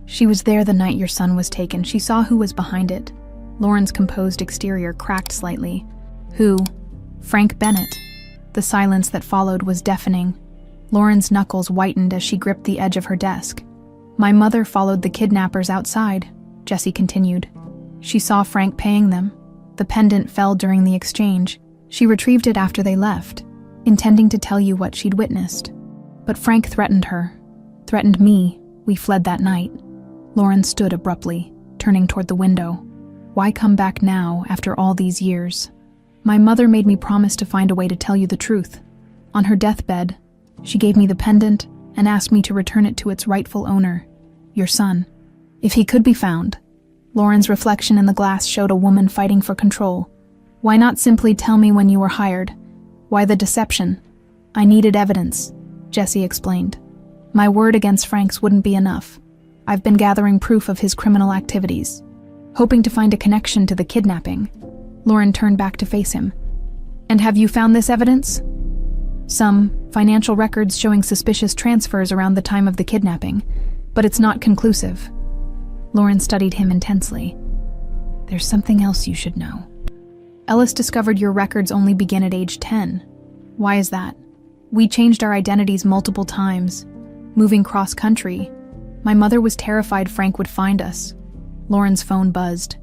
"She was there the night your son was taken. She saw who was behind it." Lauren's composed exterior cracked slightly. "Who?" "Frank Bennett." The silence that followed was deafening. Lauren's knuckles whitened as she gripped the edge of her desk. "My mother followed the kidnappers outside," Jesse continued. "She saw Frank paying them. The pendant fell during the exchange. She retrieved it after they left, intending to tell you what she'd witnessed. But Frank threatened her. Threatened me. We fled that night." Lauren stood abruptly, turning toward the window. "Why come back now, after all these years?" "My mother made me promise to find a way to tell you the truth. On her deathbed, she gave me the pendant and asked me to return it to its rightful owner, your son. If he could be found." Lauren's reflection in the glass showed a woman fighting for control. "Why not simply tell me when you were hired? Why the deception?" "I needed evidence," Jesse explained. "My word against Frank's wouldn't be enough. I've been gathering proof of his criminal activities, hoping to find a connection to the kidnapping." Lauren turned back to face him. "And have you found this evidence?" "Some financial records showing suspicious transfers around the time of the kidnapping, but it's not conclusive." Lauren studied him intensely. "There's something else you should know. Ellis discovered your records only begin at age 10. Why is that? We changed our identities multiple times, moving cross-country. My mother was terrified Frank would find us." Lauren's phone buzzed.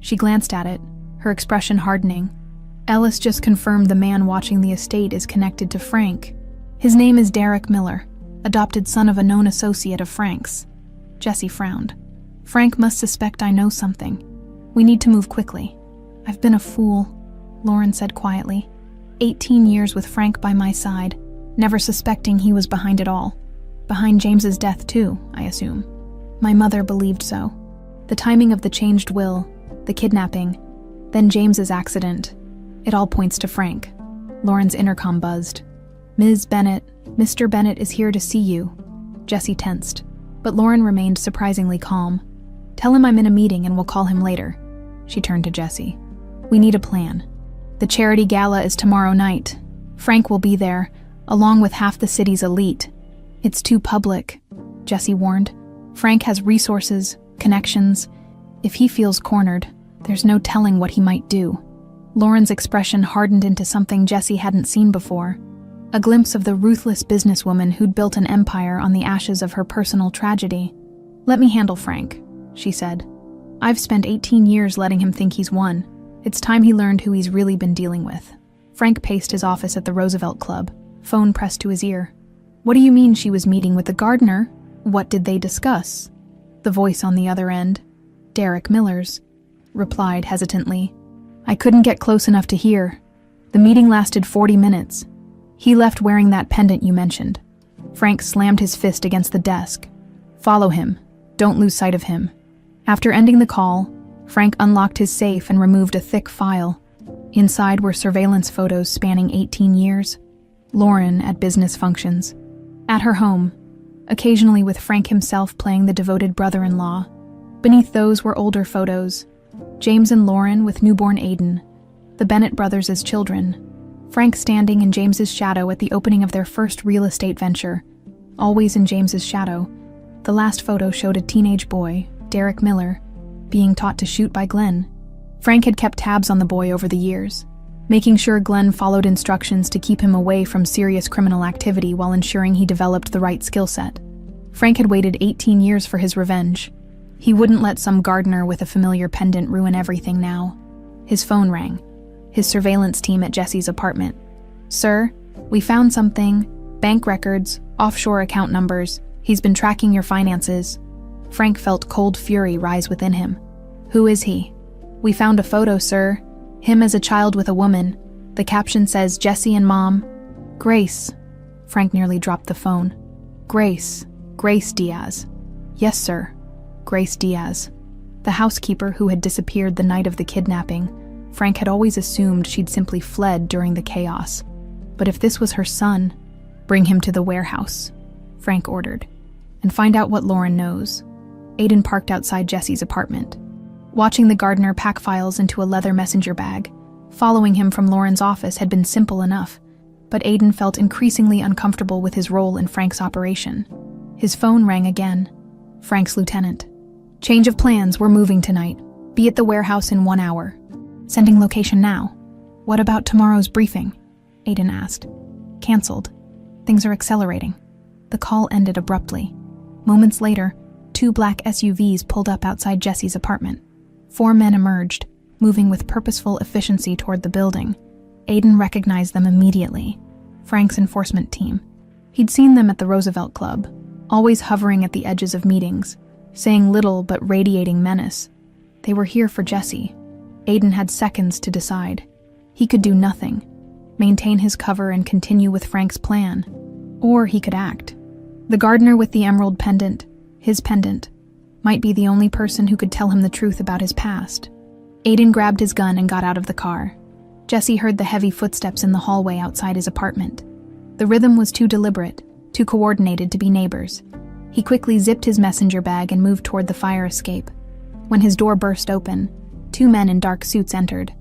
She glanced at it, her expression hardening. "Ellis just confirmed the man watching the estate is connected to Frank. His name is Derek Miller, adopted son of a known associate of Frank's." Jesse frowned. "Frank must suspect I know something. We need to move quickly." "I've been a fool," Lauren said quietly. 18 years with Frank by my side, never suspecting he was behind it all. Behind James's death too, I assume. My mother believed so. The timing of the changed will, the kidnapping, then James's accident, it all points to Frank. Lauren's intercom buzzed. Ms. Bennett, Mr. Bennett is here to see you. Jessie tensed, but Lauren remained surprisingly calm. Tell him I'm in a meeting and we'll call him later. She turned to Jessie. We need a plan. The charity gala is tomorrow night. Frank will be there, along with half the city's elite. It's too public, Jessie warned. Frank has resources, connections. If he feels cornered, there's no telling what he might do. Lauren's expression hardened into something Jessie hadn't seen before. A glimpse of the ruthless businesswoman who'd built an empire on the ashes of her personal tragedy. Let me handle Frank, she said. I've spent 18 years letting him think he's won. It's time he learned who he's really been dealing with. Frank paced his office at the Roosevelt Club, phone pressed to his ear. What do you mean she was meeting with the gardener? What did they discuss? The voice on the other end, Derek Miller's, replied hesitantly. I couldn't get close enough to hear. The meeting lasted 40 minutes. He left wearing that pendant you mentioned. Frank slammed his fist against the desk. Follow him. Don't lose sight of him. After ending the call, Frank unlocked his safe and removed a thick file. Inside were surveillance photos spanning 18 years. Lauren at business functions. At her home, occasionally with Frank himself playing the devoted brother-in-law. Beneath those were older photos. James and Lauren with newborn Aiden. The Bennett brothers as children. Frank standing in James's shadow at the opening of their first real estate venture. Always in James's shadow. The last photo showed a teenage boy, Derek Miller, being taught to shoot by Glenn. Frank had kept tabs on the boy over the years, making sure Glenn followed instructions to keep him away from serious criminal activity while ensuring he developed the right skill set. Frank had waited 18 years for his revenge. He wouldn't let some gardener with a familiar pendant ruin everything now. His phone rang. His surveillance team at Jessie's apartment. Sir, we found something. Bank records, offshore account numbers. He's been tracking your finances. Frank felt cold fury rise within him. Who is he? We found a photo, sir. Him as a child with a woman. The caption says Jessie and Mom. Grace. Frank nearly dropped the phone. Grace Diaz. Yes, sir. Grace Diaz. The housekeeper who had disappeared the night of the kidnapping. Frank had always assumed she'd simply fled during the chaos. But if this was her son, bring him to the warehouse, Frank ordered, and find out what Lauren knows. Aiden parked outside Jessie's apartment, watching the gardener pack files into a leather messenger bag. Following him from Lauren's office had been simple enough, but Aiden felt increasingly uncomfortable with his role in Frank's operation. His phone rang again. Frank's lieutenant. Change of plans, we're moving tonight. Be at the warehouse in 1 hour. Sending location now. What about tomorrow's briefing? Aiden asked. Cancelled. Things are accelerating. The call ended abruptly. Moments later, 2 black SUVs pulled up outside Jessie's apartment. 4 men emerged, moving with purposeful efficiency toward the building. Aiden recognized them immediately. Frank's enforcement team. He'd seen them at the Roosevelt Club, always hovering at the edges of meetings, saying little but radiating menace. They were here for Jessie. Aiden had seconds to decide. He could do nothing, maintain his cover and continue with Frank's plan, or he could act. The gardener with the emerald pendant, his pendant, might be the only person who could tell him the truth about his past. Aiden grabbed his gun and got out of the car. Jessie heard the heavy footsteps in the hallway outside his apartment. The rhythm was too deliberate, too coordinated to be neighbors. He quickly zipped his messenger bag and moved toward the fire escape. When his door burst open, 2 men in dark suits entered,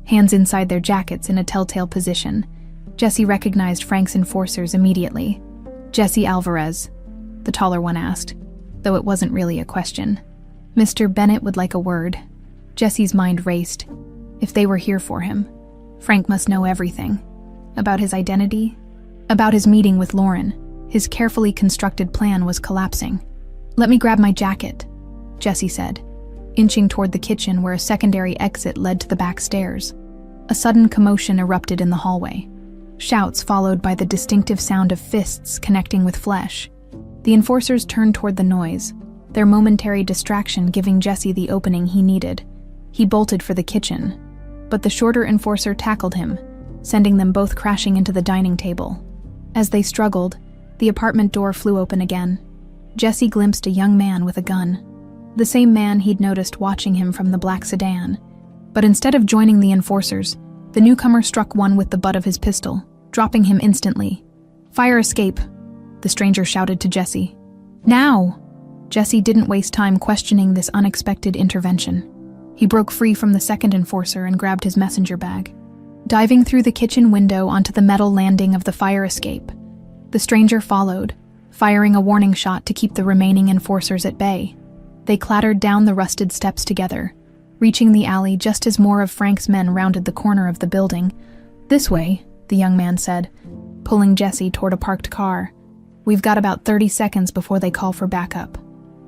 hands inside their jackets in a telltale position. Jessie recognized Frank's enforcers immediately. Jessie Alvarez, the taller one asked, though it wasn't really a question. Mr. Bennett would like a word. Jessie's mind raced. If they were here for him, Frank must know everything. About his identity, about his meeting with Lauren. His carefully constructed plan was collapsing. Let me grab my jacket, Jessie said, inching toward the kitchen where a secondary exit led to the back stairs. A sudden commotion erupted in the hallway. Shouts followed by the distinctive sound of fists connecting with flesh. The enforcers turned toward the noise, their momentary distraction giving Jessie the opening he needed. He bolted for the kitchen, but the shorter enforcer tackled him, sending them both crashing into the dining table. As they struggled, The apartment door flew open again. Jesse glimpsed a young man with a gun. The same man he'd noticed watching him from the black sedan. But instead of joining the enforcers, the newcomer struck one with the butt of his pistol, dropping him instantly. "Fire escape," the stranger shouted to Jesse. "Now!" Jesse didn't waste time questioning this unexpected intervention. He broke free from the second enforcer and grabbed his messenger bag. Diving through the kitchen window onto the metal landing of the fire escape, the stranger followed, firing a warning shot to keep the remaining enforcers at bay. They clattered down the rusted steps together, reaching the alley just as more of Frank's men rounded the corner of the building. "This way," the young man said, pulling Jesse toward a parked car. "We've got about 30 seconds before they call for backup."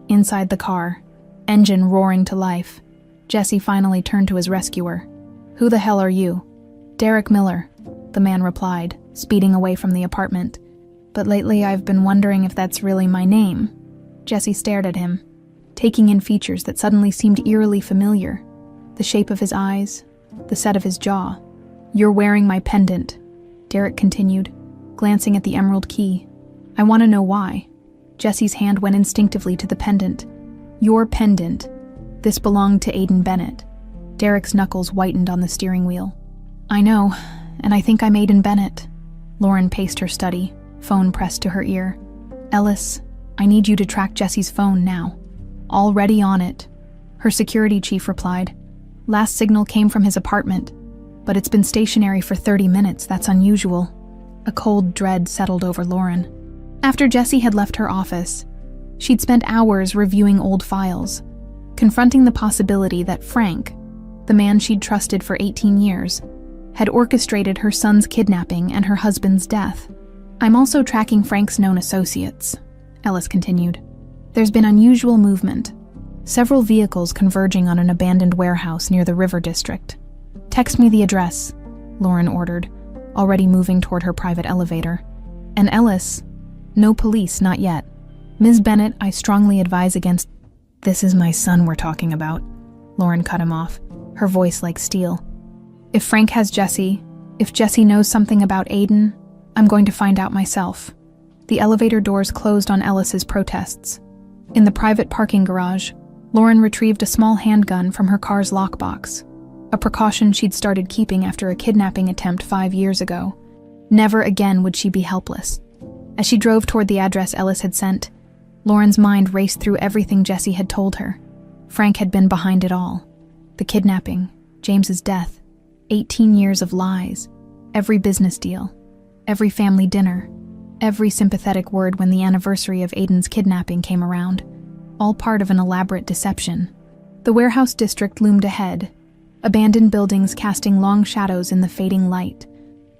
Inside the car, engine roaring to life, Jesse finally turned to his rescuer. "Who the hell are you?" "Derek Miller," the man replied, speeding away from the apartment. "But lately I've been wondering if that's really my name." Jesse stared at him, taking in features that suddenly seemed eerily familiar. The shape of his eyes, the set of his jaw. "You're wearing my pendant," Derek continued, glancing at the emerald key. "I want to know why." Jesse's hand went instinctively to the pendant. "Your pendant. This belonged to Aiden Bennett." Derek's knuckles whitened on the steering wheel. "I know, and I think I'm Aiden Bennett." Lauren paced her study, phone pressed to her ear. "Ellis, I need you to track Jesse's phone now." "Already on it," her security chief replied. "Last signal came from his apartment, but it's been stationary for 30 minutes. That's unusual." A cold dread settled over Lauren. After Jesse had left her office, she'd spent hours reviewing old files, confronting the possibility that Frank, the man she'd trusted for 18 years, had orchestrated her son's kidnapping and her husband's death. "I'm also tracking Frank's known associates," Ellis continued. "There's been unusual movement, several vehicles converging on an abandoned warehouse near the River District." "Text me the address," Lauren ordered, already moving toward her private elevator. "And Ellis, no police, not yet. Ms. Bennett, I strongly advise against—" "This is my son we're talking about," Lauren cut him off, her voice like steel. "If Frank has Jesse, if Jesse knows something about Aiden, I'm going to find out myself." The elevator doors closed on Ellis's protests. In the private parking garage, Lauren retrieved a small handgun from her car's lockbox, a precaution she'd started keeping after a kidnapping attempt 5 years ago. Never again would she be helpless. As she drove toward the address Ellis had sent, Lauren's mind raced through everything Jesse had told her. Frank had been behind it all. The kidnapping, James's death, 18 years of lies, every business deal, every family dinner, every sympathetic word when the anniversary of Aiden's kidnapping came around, all part of an elaborate deception. The warehouse district loomed ahead, abandoned buildings casting long shadows in the fading light.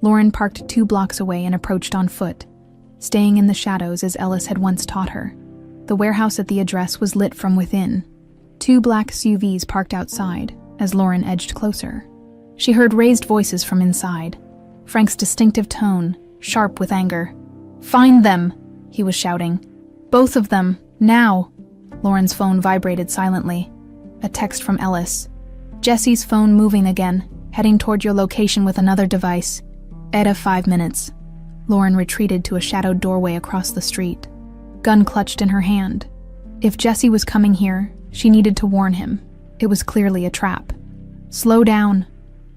Lauren parked 2 blocks away and approached on foot, staying in the shadows as Ellis had once taught her. The warehouse at the address was lit from within. 2 black SUVs parked outside as Lauren edged closer. She heard raised voices from inside, Frank's distinctive tone, sharp with anger. "Find them!" he was shouting. "Both of them, now!" Lauren's phone vibrated silently. A text from Ellis. "Jesse's phone moving again, heading toward your location with another device. Edda 5 minutes." Lauren retreated to a shadowed doorway across the street, gun clutched in her hand. If Jesse was coming here, she needed to warn him. It was clearly a trap. "Slow down,"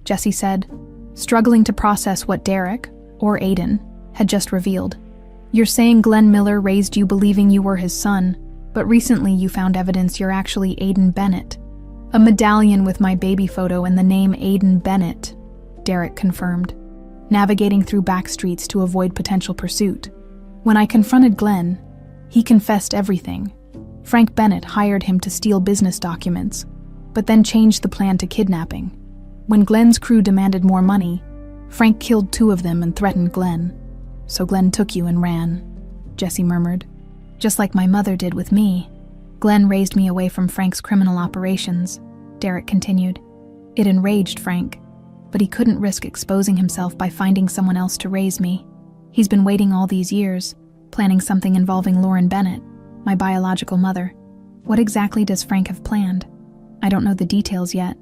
Jesse said, struggling to process what Derek, or Aiden, had just revealed. "You're saying Glenn Miller raised you believing you were his son, but recently you found evidence you're actually Aiden Bennett. A medallion with my baby photo and the name Aiden Bennett," Derek confirmed, navigating through back streets to avoid potential pursuit. "When I confronted Glenn, he confessed everything. Frank Bennett hired him to steal business documents, but then changed the plan to kidnapping. When Glenn's crew demanded more money, Frank killed 2 of them and threatened Glenn. So Glenn took you and ran," Jesse murmured. "Just like my mother did with me. Glenn raised me away from Frank's criminal operations," Derek continued. "It enraged Frank, but he couldn't risk exposing himself by finding someone else to raise me. He's been waiting all these years, planning something involving Lauren Bennett, my biological mother. What exactly does Frank have planned? I don't know the details yet.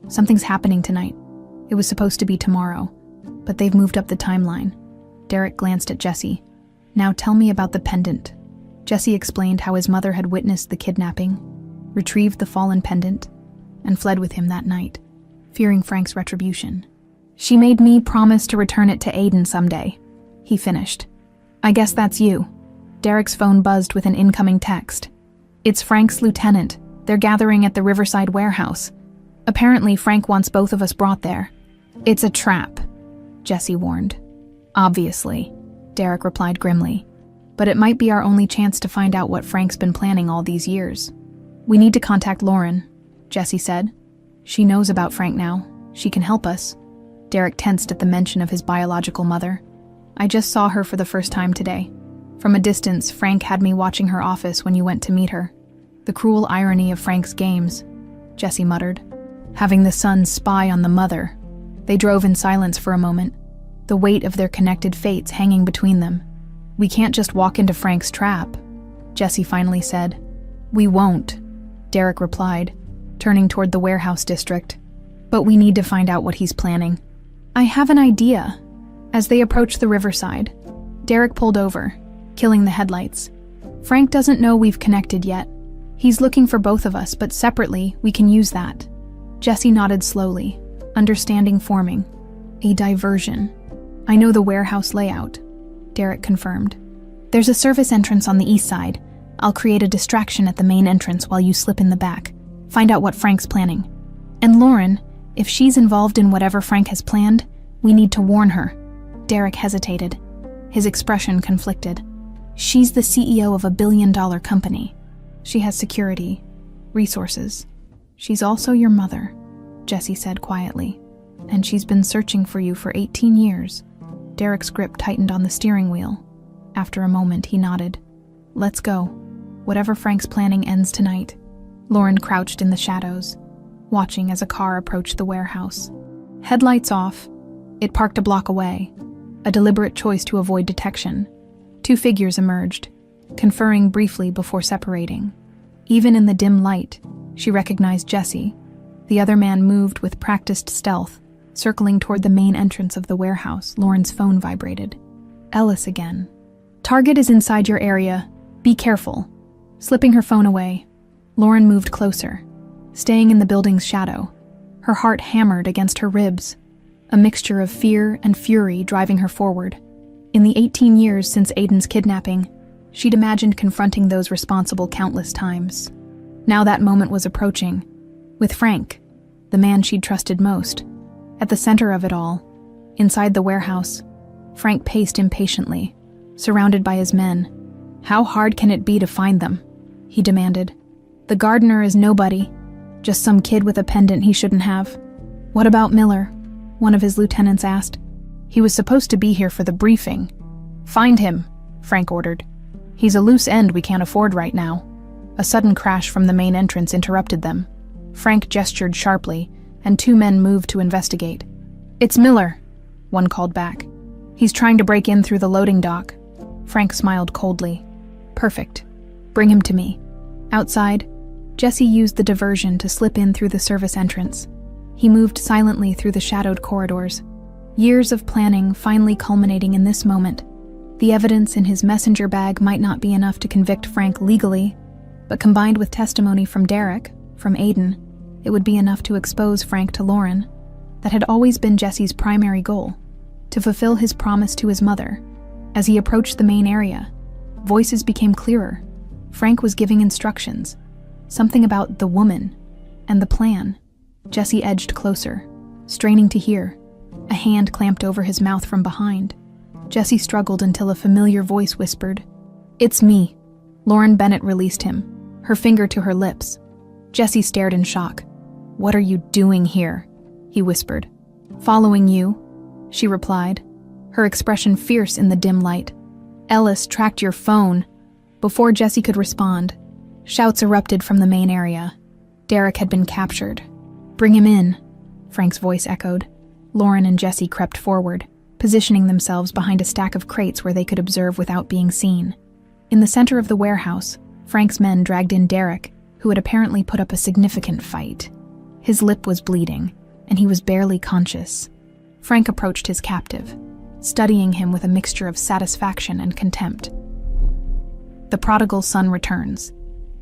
Something's happening tonight. It was supposed to be tomorrow, but they've moved up the timeline." Derek glanced at Jesse. Now tell me about the pendant. Jesse explained how his mother had witnessed the kidnapping, retrieved the fallen pendant, and fled with him that night, fearing Frank's retribution. She made me promise to return it to Aiden someday, he finished. I guess that's you. Derek's phone buzzed with an incoming text. It's Frank's lieutenant. They're gathering at the Riverside warehouse. Apparently, Frank wants both of us brought there. It's a trap, Jesse warned. Obviously, Derek replied grimly. But it might be our only chance to find out what Frank's been planning all these years. We need to contact Lauren, Jesse said. She knows about Frank now. She can help us. Derek tensed at the mention of his biological mother. I just saw her for the first time today. From a distance, Frank had me watching her office when you went to meet her. The cruel irony of Frank's games, Jesse muttered. Having the son spy on the mother. They drove in silence for a moment, the weight of their connected fates hanging between them. We can't just walk into Frank's trap, Jesse finally said. We won't, Derek replied, turning toward the warehouse district. But we need to find out what he's planning. I have an idea. As they approached the riverside, Derek pulled over, killing the headlights. Frank doesn't know we've connected yet. He's looking for both of us, but separately, we can use that. Jesse nodded slowly, understanding forming. A diversion. I know the warehouse layout, Derek confirmed. There's a service entrance on the east side. I'll create a distraction at the main entrance while you slip in the back. Find out what Frank's planning. And Lauren, if she's involved in whatever Frank has planned, we need to warn her. Derek hesitated, his expression conflicted. She's the CEO of a billion-dollar company. She has security, resources. She's also your mother, Jesse said quietly. And she's been searching for you for 18 years. Derek's grip tightened on the steering wheel. After a moment, he nodded. Let's go. Whatever Frank's planning ends tonight. Lauren crouched in the shadows, watching as a car approached the warehouse. Headlights off, it parked a block away, a deliberate choice to avoid detection. Two figures emerged, conferring briefly before separating. Even in the dim light, she recognized Jesse. The other man moved with practiced stealth, circling toward the main entrance of the warehouse. Lauren's phone vibrated. Ellis again. Target is inside your area. Be careful. Slipping her phone away, Lauren moved closer, staying in the building's shadow. Her heart hammered against her ribs, a mixture of fear and fury driving her forward. In the 18 years since Aiden's kidnapping, she'd imagined confronting those responsible countless times. Now that moment was approaching, with Frank, the man she'd trusted most. At the center of it all, inside the warehouse, Frank paced impatiently, surrounded by his men. How hard can it be to find them? He demanded. The gardener is nobody, just some kid with a pendant he shouldn't have. What about Miller? One of his lieutenants asked. He was supposed to be here for the briefing. Find him, Frank ordered. He's a loose end we can't afford right now. A sudden crash from the main entrance interrupted them. Frank gestured sharply, and two men moved to investigate. It's Miller, one called back. He's trying to break in through the loading dock. Frank smiled coldly. Perfect. Bring him to me. Outside, Jesse used the diversion to slip in through the service entrance. He moved silently through the shadowed corridors, years of planning finally culminating in this moment. The evidence in his messenger bag might not be enough to convict Frank legally, but combined with testimony from Derek, from Aiden, it would be enough to expose Frank to Lauren. That had always been Jesse's primary goal, to fulfill his promise to his mother. As he approached the main area, voices became clearer. Frank was giving instructions, something about the woman and the plan. Jesse edged closer, straining to hear. A hand clamped over his mouth from behind. Jesse struggled until a familiar voice whispered, "It's me." Lauren Bennett released him, her finger to her lips. Jesse stared in shock. "What are you doing here?" he whispered. "Following you," she replied, her expression fierce in the dim light. "Ellis tracked your phone." Before Jesse could respond, shouts erupted from the main area. Derek had been captured. "Bring him in," Frank's voice echoed. Lauren and Jesse crept forward, positioning themselves behind a stack of crates where they could observe without being seen. In the center of the warehouse, Frank's men dragged in Derek, who had apparently put up a significant fight. His lip was bleeding, and he was barely conscious. Frank approached his captive, studying him with a mixture of satisfaction and contempt. "The prodigal son returns,"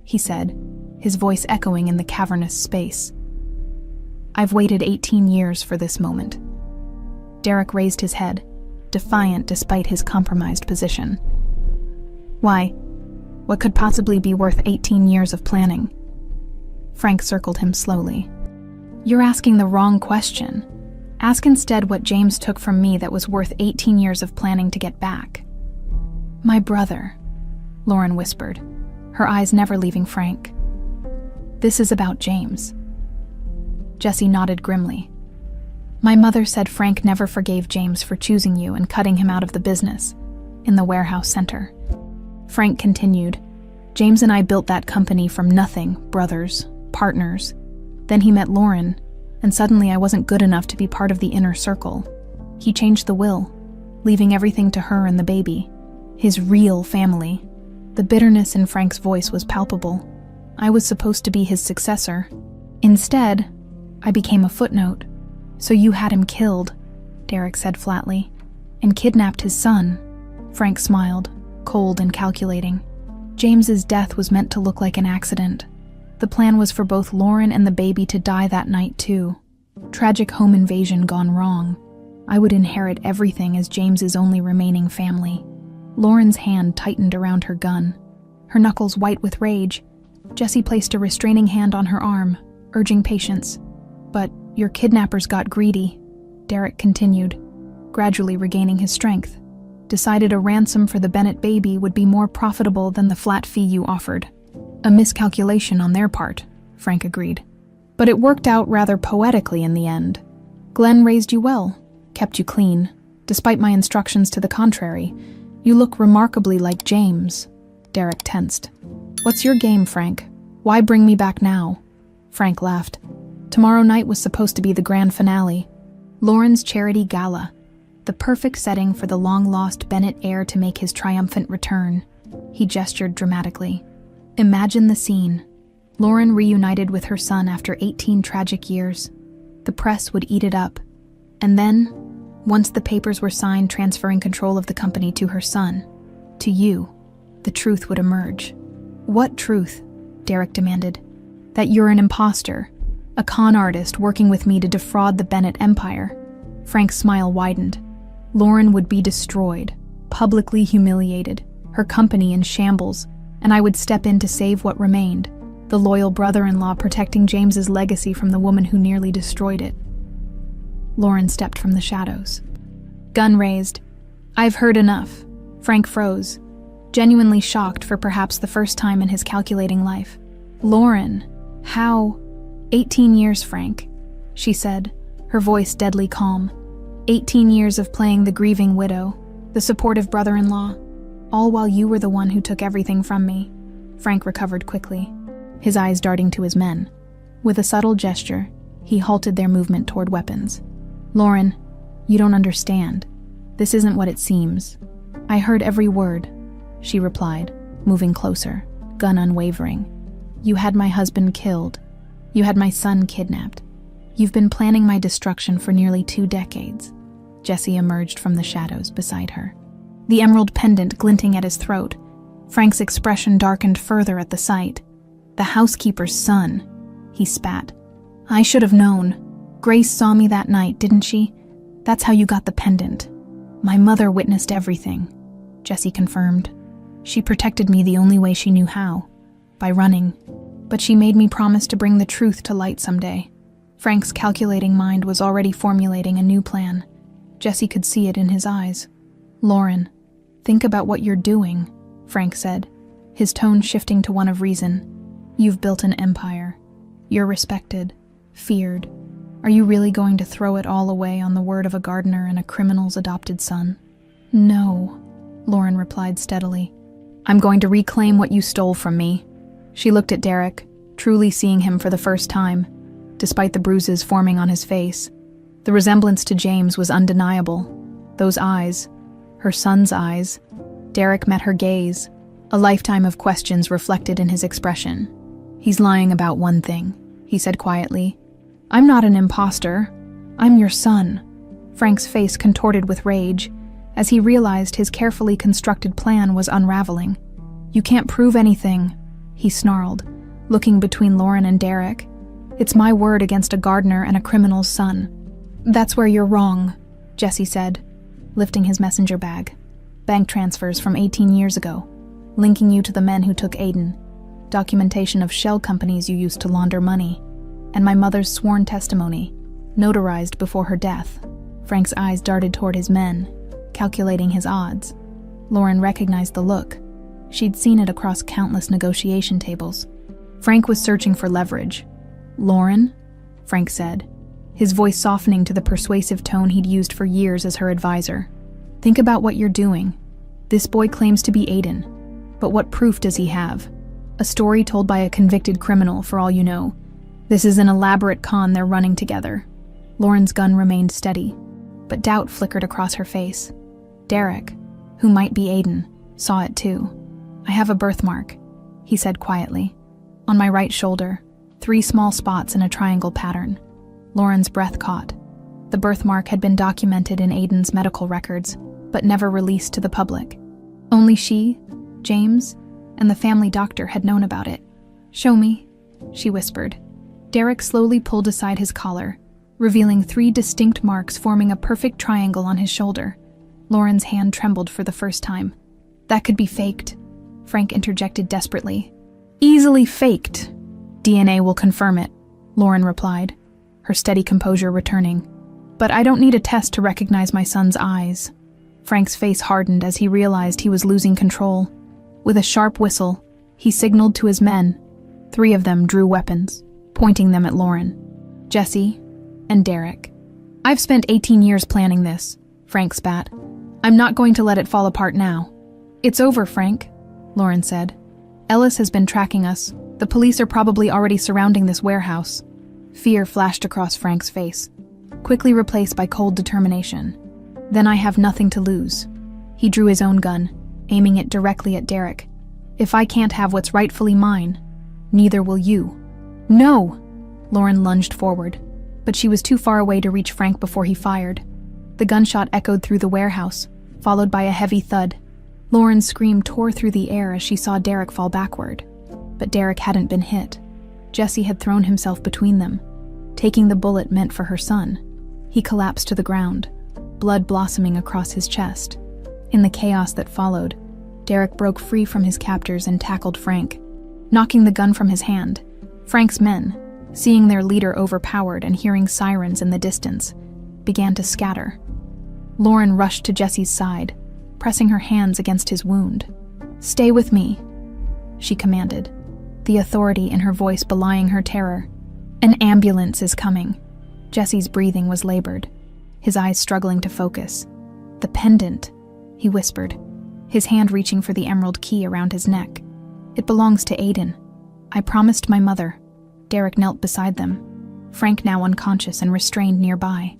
he said, his voice echoing in the cavernous space. "I've waited 18 years for this moment." Derek raised his head, defiant despite his compromised position. "Why? What could possibly be worth 18 years of planning?" Frank circled him slowly. "You're asking the wrong question. Ask instead what James took from me that was worth 18 years of planning to get back." "My brother," Lauren whispered, her eyes never leaving Frank. "This is about James." Jesse nodded grimly. "My mother said Frank never forgave James for choosing you and cutting him out of the business in the warehouse center." Frank continued, "James and I built that company from nothing, brothers, partners. Then he met Lauren, and suddenly I wasn't good enough to be part of the inner circle. He changed the will, leaving everything to her and the baby, his real family." The bitterness in Frank's voice was palpable. "I was supposed to be his successor. Instead, I became a footnote. So you had him killed," Derek said flatly, "and kidnapped his son." Frank smiled, cold and calculating. James's death was meant to look like an accident. The plan was for both Lauren and the baby to die that night too. Tragic home invasion gone wrong. I would inherit everything as James's only remaining family. Lauren's hand tightened around her gun, her knuckles white with rage. Jesse placed a restraining hand on her arm, urging patience. "But your kidnappers got greedy," Derek continued, gradually regaining his strength. "Decided a ransom for the Bennett baby would be more profitable than the flat fee you offered." "A miscalculation on their part," Frank agreed. "But it worked out rather poetically in the end. Glenn raised you well, kept you clean, despite my instructions to the contrary. You look remarkably like James." Derek tensed. "What's your game, Frank? Why bring me back now?" Frank laughed. "Tomorrow night was supposed to be the grand finale. Lauren's charity gala. The perfect setting for the long-lost Bennett heir to make his triumphant return." He gestured dramatically. "Imagine the scene. Lauren reunited with her son after 18 tragic years. The press would eat it up. And then, once the papers were signed transferring control of the company to her son, to you, the truth would emerge." "What truth?" Derek demanded. "That you're an imposter, a con artist working with me to defraud the Bennett empire." Frank's smile widened. "Lauren would be destroyed, publicly humiliated, her company in shambles, and I would step in to save what remained, the loyal brother-in-law protecting James's legacy from the woman who nearly destroyed it." Lauren stepped from the shadows. Gun raised. "I've heard enough." Frank froze, genuinely shocked for perhaps the first time in his calculating life. "Lauren, how?" 18 years, Frank," she said, her voice deadly calm. 18 years of playing the grieving widow, the supportive brother-in-law, all while you were the one who took everything from me." Frank recovered quickly, his eyes darting to his men. With a subtle gesture, he halted their movement toward weapons. "Lauren, you don't understand. This isn't what it seems." "I heard every word," she replied, moving closer, gun unwavering. "You had my husband killed. You had my son kidnapped. You've been planning my destruction for nearly 2 decades." Jesse emerged from the shadows beside her, the emerald pendant glinting at his throat. Frank's expression darkened further at the sight. "The housekeeper's son," he spat. "I should have known. Grace saw me that night, didn't she? That's how you got the pendant." "My mother witnessed everything," Jesse confirmed. "She protected me the only way she knew how, by running. But she made me promise to bring the truth to light someday." Frank's calculating mind was already formulating a new plan. Jesse could see it in his eyes. "Lauren, think about what you're doing," Frank said, his tone shifting to one of reason. "You've built an empire. You're respected, feared. Are you really going to throw it all away on the word of a gardener and a criminal's adopted son?" "No," Lauren replied steadily. "I'm going to reclaim what you stole from me." She looked at Derek, truly seeing him for the first time, despite the bruises forming on his face. The resemblance to James was undeniable. Those eyes, her son's eyes. Derek met her gaze, a lifetime of questions reflected in his expression. "He's lying about one thing," he said quietly. "I'm not an imposter. I'm your son." Frank's face contorted with rage. as he realized his carefully constructed plan was unraveling. "You can't prove anything," he snarled, looking between Lauren and Derek. "It's my word against a gardener and a criminal's son." "That's where you're wrong," Jesse said, lifting his messenger bag. "Bank transfers from 18 years ago, linking you to the men who took Aiden, documentation of shell companies you used to launder money, and my mother's sworn testimony, notarized before her death." Frank's eyes darted toward his men, calculating his odds. Lauren recognized the look. She'd seen it across countless negotiation tables. Frank was searching for leverage. "Lauren?" Frank said, his voice softening to the persuasive tone he'd used for years as her advisor. "Think about what you're doing. This boy claims to be Aiden, but what proof does he have? A story told by a convicted criminal, for all you know. This is an elaborate con they're running together." Lauren's gun remained steady, but doubt flickered across her face. Derek, who might be Aiden, saw it too. "I have a birthmark," he said quietly. "On my right shoulder, 3 small spots in a triangle pattern." Lauren's breath caught. The birthmark had been documented in Aiden's medical records, but never released to the public. Only she, James, and the family doctor had known about it. "Show me," she whispered. Derek slowly pulled aside his collar, revealing 3 distinct marks forming a perfect triangle on his shoulder. Lauren's hand trembled for the first time. "That could be faked," Frank interjected desperately. "Easily faked. DNA will confirm it," Lauren replied, her steady composure returning. "But I don't need a test to recognize my son's eyes." Frank's face hardened as he realized he was losing control. With a sharp whistle, he signaled to his men. 3 of them drew weapons, pointing them at Lauren, Jesse, and Derek. "I've spent 18 years planning this," Frank spat. "I'm not going to let it fall apart now." "It's over, Frank," Lauren said. "Ellis has been tracking us. The police are probably already surrounding this warehouse." Fear flashed across Frank's face, quickly replaced by cold determination. "Then I have nothing to lose." He drew his own gun, aiming it directly at Derek. "If I can't have what's rightfully mine, neither will you." "No!" Lauren lunged forward, but she was too far away to reach Frank before he fired. The gunshot echoed through the warehouse, followed by a heavy thud. Lauren's scream tore through the air as she saw Derek fall backward. But Derek hadn't been hit. Jesse had thrown himself between them, taking the bullet meant for her son. He collapsed to the ground, blood blossoming across his chest. In the chaos that followed, Derek broke free from his captors and tackled Frank. Knocking the gun from his hand, Frank's men, seeing their leader overpowered and hearing sirens in the distance, began to scatter. Lauren rushed to Jesse's side, pressing her hands against his wound. "Stay with me," she commanded, the authority in her voice belying her terror. "An ambulance is coming." Jesse's breathing was labored, his eyes struggling to focus. "The pendant," he whispered, his hand reaching for the emerald key around his neck. "It belongs to Aiden. I promised my mother." Derek knelt beside them, Frank now unconscious and restrained nearby.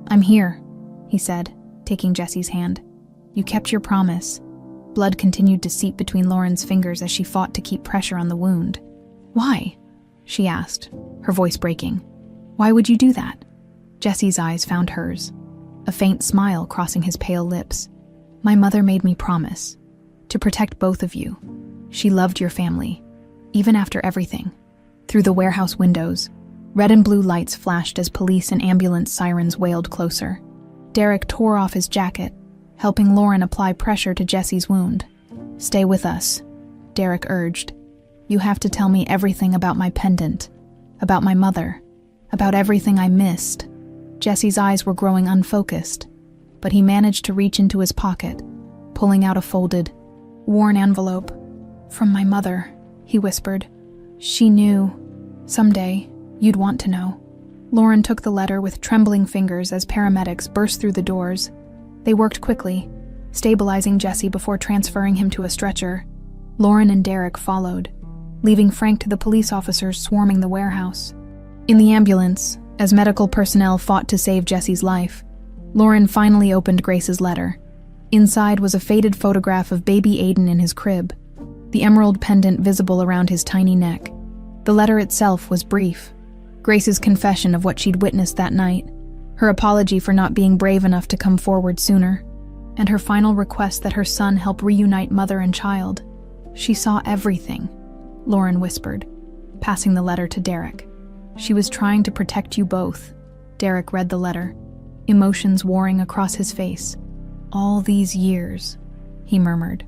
"I'm here," he said, taking Jesse's hand. "You kept your promise." Blood continued to seep between Lauren's fingers as she fought to keep pressure on the wound. "Why?" she asked, her voice breaking. "Why would you do that?" Jesse's eyes found hers, a faint smile crossing his pale lips. "My mother made me promise to protect both of you. She loved your family, even after everything." Through the warehouse windows, red and blue lights flashed as police and ambulance sirens wailed closer. Derek tore off his jacket, helping Lauren apply pressure to Jesse's wound. "Stay with us," Derek urged. "You have to tell me everything about my pendant, about my mother, about everything I missed." Jesse's eyes were growing unfocused, but he managed to reach into his pocket, pulling out a folded, worn envelope. "From my mother," he whispered. "She knew. Someday, you'd want to know." Lauren took the letter with trembling fingers as paramedics burst through the doors. They worked quickly, stabilizing Jesse before transferring him to a stretcher. Lauren and Derek followed, leaving Frank to the police officers swarming the warehouse. In the ambulance, as medical personnel fought to save Jesse's life, Lauren finally opened Grace's letter. Inside was a faded photograph of baby Aiden in his crib, the emerald pendant visible around his tiny neck. The letter itself was brief. Grace's confession of what she'd witnessed that night, her apology for not being brave enough to come forward sooner. and her final request that her son help reunite mother and child. She saw everything, Lauren whispered, passing the letter to Derek. She was trying to protect you both. Derek read the letter, emotions warring across his face. All these years, he murmured.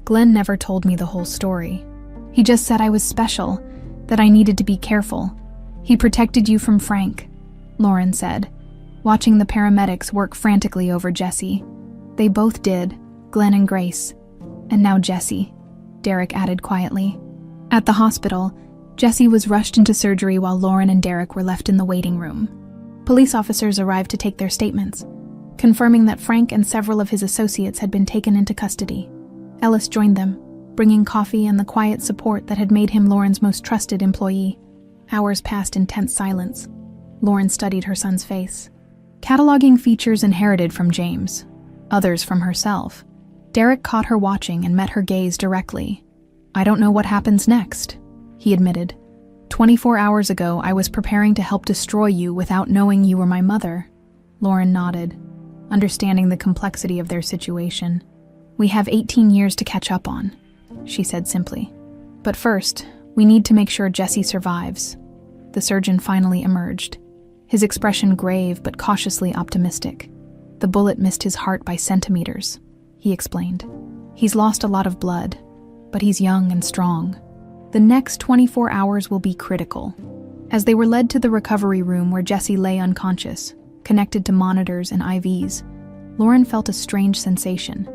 Glenn never told me the whole story. He just said I was special, that I needed to be careful. He protected you from Frank, Lauren said, watching the paramedics work frantically over Jesse. They both did, Glenn and Grace. And now Jesse, Derek added quietly. At the hospital, Jesse was rushed into surgery while Lauren and Derek were left in the waiting room. Police officers arrived to take their statements, confirming that Frank and several of his associates had been taken into custody. Ellis joined them, bringing coffee and the quiet support that had made him Lauren's most trusted employee. Hours passed in tense silence. Lauren studied her son's face, cataloging features inherited from James, others from herself. Derek caught her watching and met her gaze directly. I don't know what happens next, he admitted. 24 hours ago, I was preparing to help destroy you without knowing you were my mother. Lauren nodded, understanding the complexity of their situation. We have 18 years to catch up on, she said simply. But first, we need to make sure Jesse survives. The surgeon finally emerged, his expression grave but cautiously optimistic. The bullet missed his heart by centimeters, he explained. He's lost a lot of blood, but he's young and strong. The next 24 hours will be critical. As they were led to the recovery room where Jesse lay unconscious, connected to monitors and IVs, Lauren felt a strange sensation,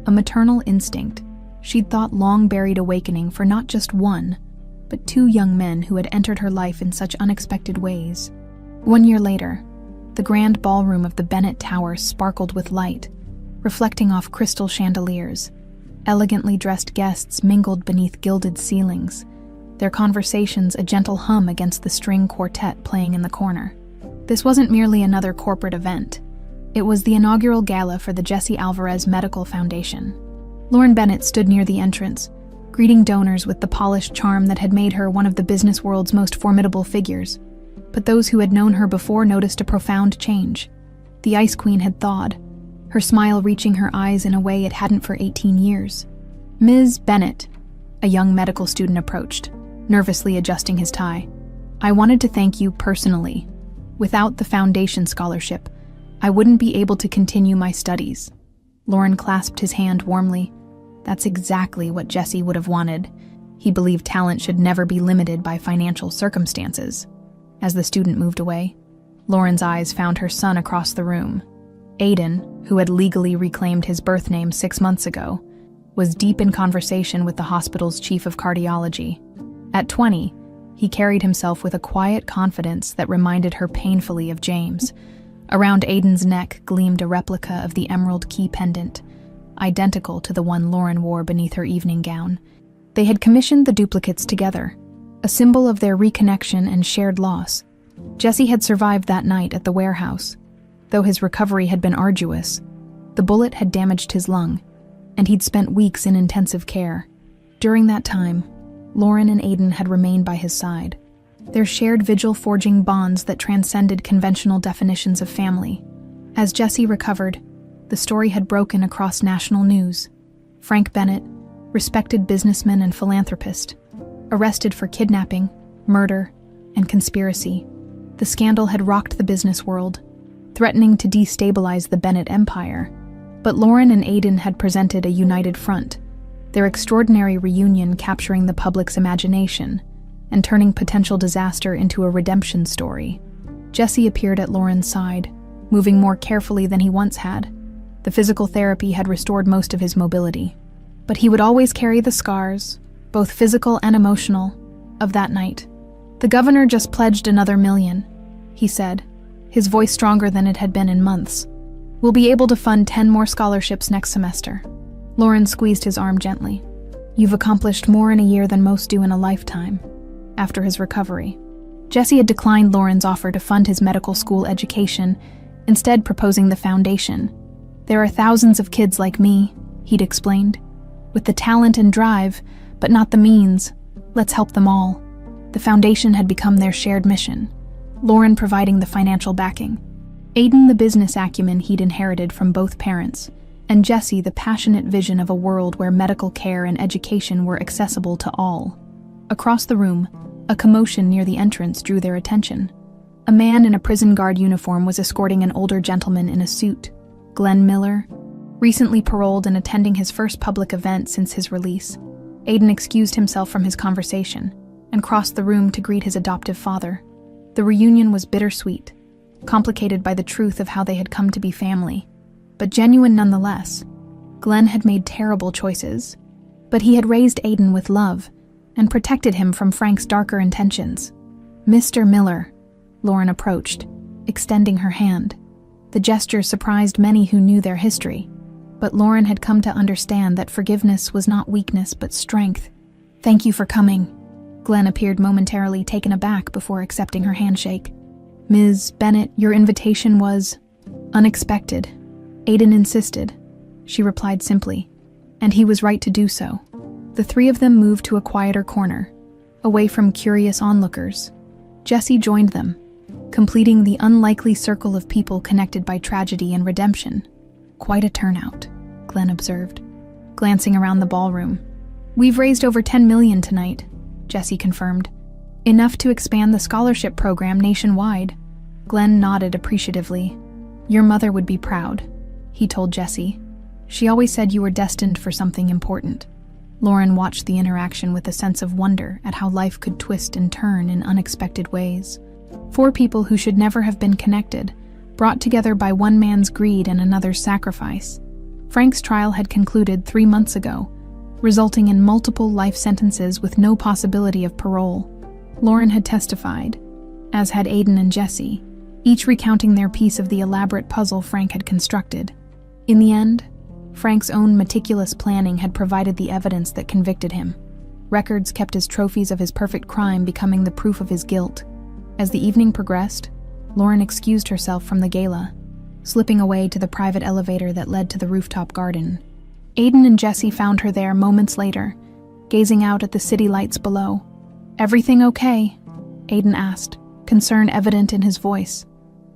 a maternal instinct she'd thought long buried awakening for not just one, but two young men who had entered her life in such unexpected ways. 1 year later, the grand ballroom of the Bennett Tower sparkled with light, reflecting off crystal chandeliers. Elegantly dressed guests mingled beneath gilded ceilings, their conversations a gentle hum against the string quartet playing in the corner. This wasn't merely another corporate event. It was the inaugural gala for the Jesse Alvarez Medical Foundation. Lauren Bennett stood near the entrance, greeting donors with the polished charm that had made her one of the business world's most formidable figures. But those who had known her before noticed a profound change. The Ice Queen had thawed, her smile reaching her eyes in a way it hadn't for 18 years. Ms. Bennett, a young medical student approached, nervously adjusting his tie. I wanted to thank you personally. Without the foundation scholarship, I wouldn't be able to continue my studies. Lauren clasped his hand warmly. That's exactly what Jesse would have wanted. He believed talent should never be limited by financial circumstances. As the student moved away, Lauren's eyes found her son across the room. Aiden, who had legally reclaimed his birth name 6 months ago, was deep in conversation with the hospital's chief of cardiology. At 20, he carried himself with a quiet confidence that reminded her painfully of James. Around Aiden's neck gleamed a replica of the emerald key pendant, identical to the one Lauren wore beneath her evening gown. They had commissioned the duplicates together, a symbol of their reconnection and shared loss. Jesse had survived that night at the warehouse. Though his recovery had been arduous, the bullet had damaged his lung, and he'd spent weeks in intensive care. During that time, Lauren and Aiden had remained by his side, their shared vigil forging bonds that transcended conventional definitions of family. As Jesse recovered, the story had broken across national news. Frank Bennett, respected businessman and philanthropist, arrested for kidnapping, murder, and conspiracy. The scandal had rocked the business world, threatening to destabilize the Bennett empire. But Lauren and Aiden had presented a united front, their extraordinary reunion capturing the public's imagination and turning potential disaster into a redemption story. Jesse appeared at Lauren's side, moving more carefully than he once had. The physical therapy had restored most of his mobility, but he would always carry the scars, both physical and emotional, of that night. The governor just pledged another $1 million, he said, his voice stronger than it had been in months. We'll be able to fund 10 more scholarships next semester. Lauren squeezed his arm gently. You've accomplished more in a year than most do in a lifetime. After his recovery, Jesse had declined Lauren's offer to fund his medical school education, instead proposing the foundation. There are thousands of kids like me, he'd explained, with the talent and drive, but not the means. Let's help them all. The foundation had become their shared mission, Lauren providing the financial backing, Aiden the business acumen he'd inherited from both parents, and Jessie the passionate vision of a world where medical care and education were accessible to all. Across the room, a commotion near the entrance drew their attention. A man in a prison guard uniform was escorting an older gentleman in a suit. Glenn Miller, recently paroled and attending his first public event since his release. Aiden excused himself from his conversation and crossed the room to greet his adoptive father. The reunion was bittersweet, complicated by the truth of how they had come to be family, but genuine nonetheless. Glenn had made terrible choices, but he had raised Aiden with love and protected him from Frank's darker intentions. "Mr. Miller," Lauren approached, extending her hand. The gesture surprised many who knew their history, but Lauren had come to understand that forgiveness was not weakness but strength. "Thank you for coming." Glenn appeared momentarily taken aback before accepting her handshake. "Ms. Bennett, your invitation was unexpected. Aiden insisted," she replied simply, "and he was right to do so." The three of them moved to a quieter corner, away from curious onlookers. Jessie joined them, completing the unlikely circle of people connected by tragedy and redemption. "Quite a turnout," Glenn observed, glancing around the ballroom. "We've raised over $10 million tonight," Jessie confirmed. "Enough to expand the scholarship program nationwide." Glenn nodded appreciatively. "Your mother would be proud," he told Jessie. "She always said you were destined for something important." Lauren watched the interaction with a sense of wonder at how life could twist and turn in unexpected ways. Four people who should never have been connected, brought together by one man's greed and another's sacrifice. Frank's trial had concluded 3 months ago, resulting in multiple life sentences with no possibility of parole. Lauren had testified, as had Aiden and Jessie, each recounting their piece of the elaborate puzzle Frank had constructed. In the end, Frank's own meticulous planning had provided the evidence that convicted him, records kept as trophies of his perfect crime becoming the proof of his guilt. As the evening progressed, Lauren excused herself from the gala, slipping away to the private elevator that led to the rooftop garden. Aiden and Jessie found her there moments later, gazing out at the city lights below. "Everything okay?" Aiden asked, concern evident in his voice.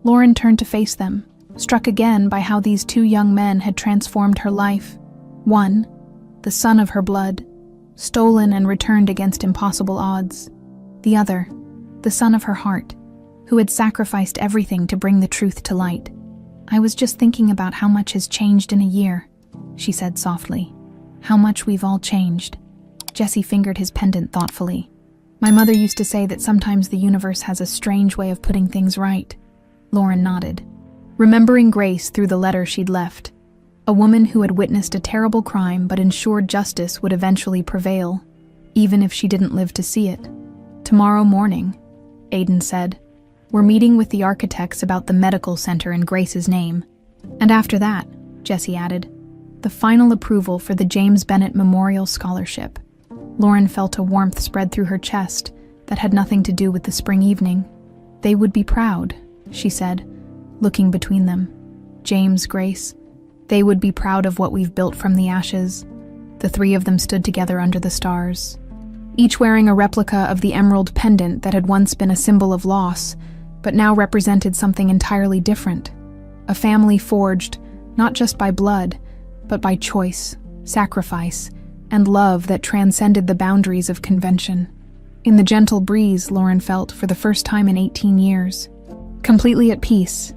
Lauren turned to face them, struck again by how these two young men had transformed her life. One, the son of her blood, stolen and returned against impossible odds. The other, the son of her heart, who had sacrificed everything to bring the truth to light. "I was just thinking about how much has changed in a year," she said softly. "How much we've all changed." Jessie fingered his pendant thoughtfully. "My mother used to say that sometimes the universe has a strange way of putting things right." Lauren nodded, remembering Grace through the letter she'd left. A woman who had witnessed a terrible crime but ensured justice would eventually prevail, even if she didn't live to see it. "Tomorrow morning," Aiden said, "we're meeting with the architects about the medical center in Grace's name. And after that," Jessie added, "the final approval for the James Bennett Memorial Scholarship." Lauren felt a warmth spread through her chest that had nothing to do with the spring evening. "They would be proud," she said, looking between them. "James, Grace, they would be proud of what we've built from the ashes." The three of them stood together under the stars, each wearing a replica of the emerald pendant that had once been a symbol of loss, but now represented something entirely different. A family forged, not just by blood, but by choice, sacrifice, and love that transcended the boundaries of convention. In the gentle breeze, Lauren felt for the first time in 18 years. Completely at peace,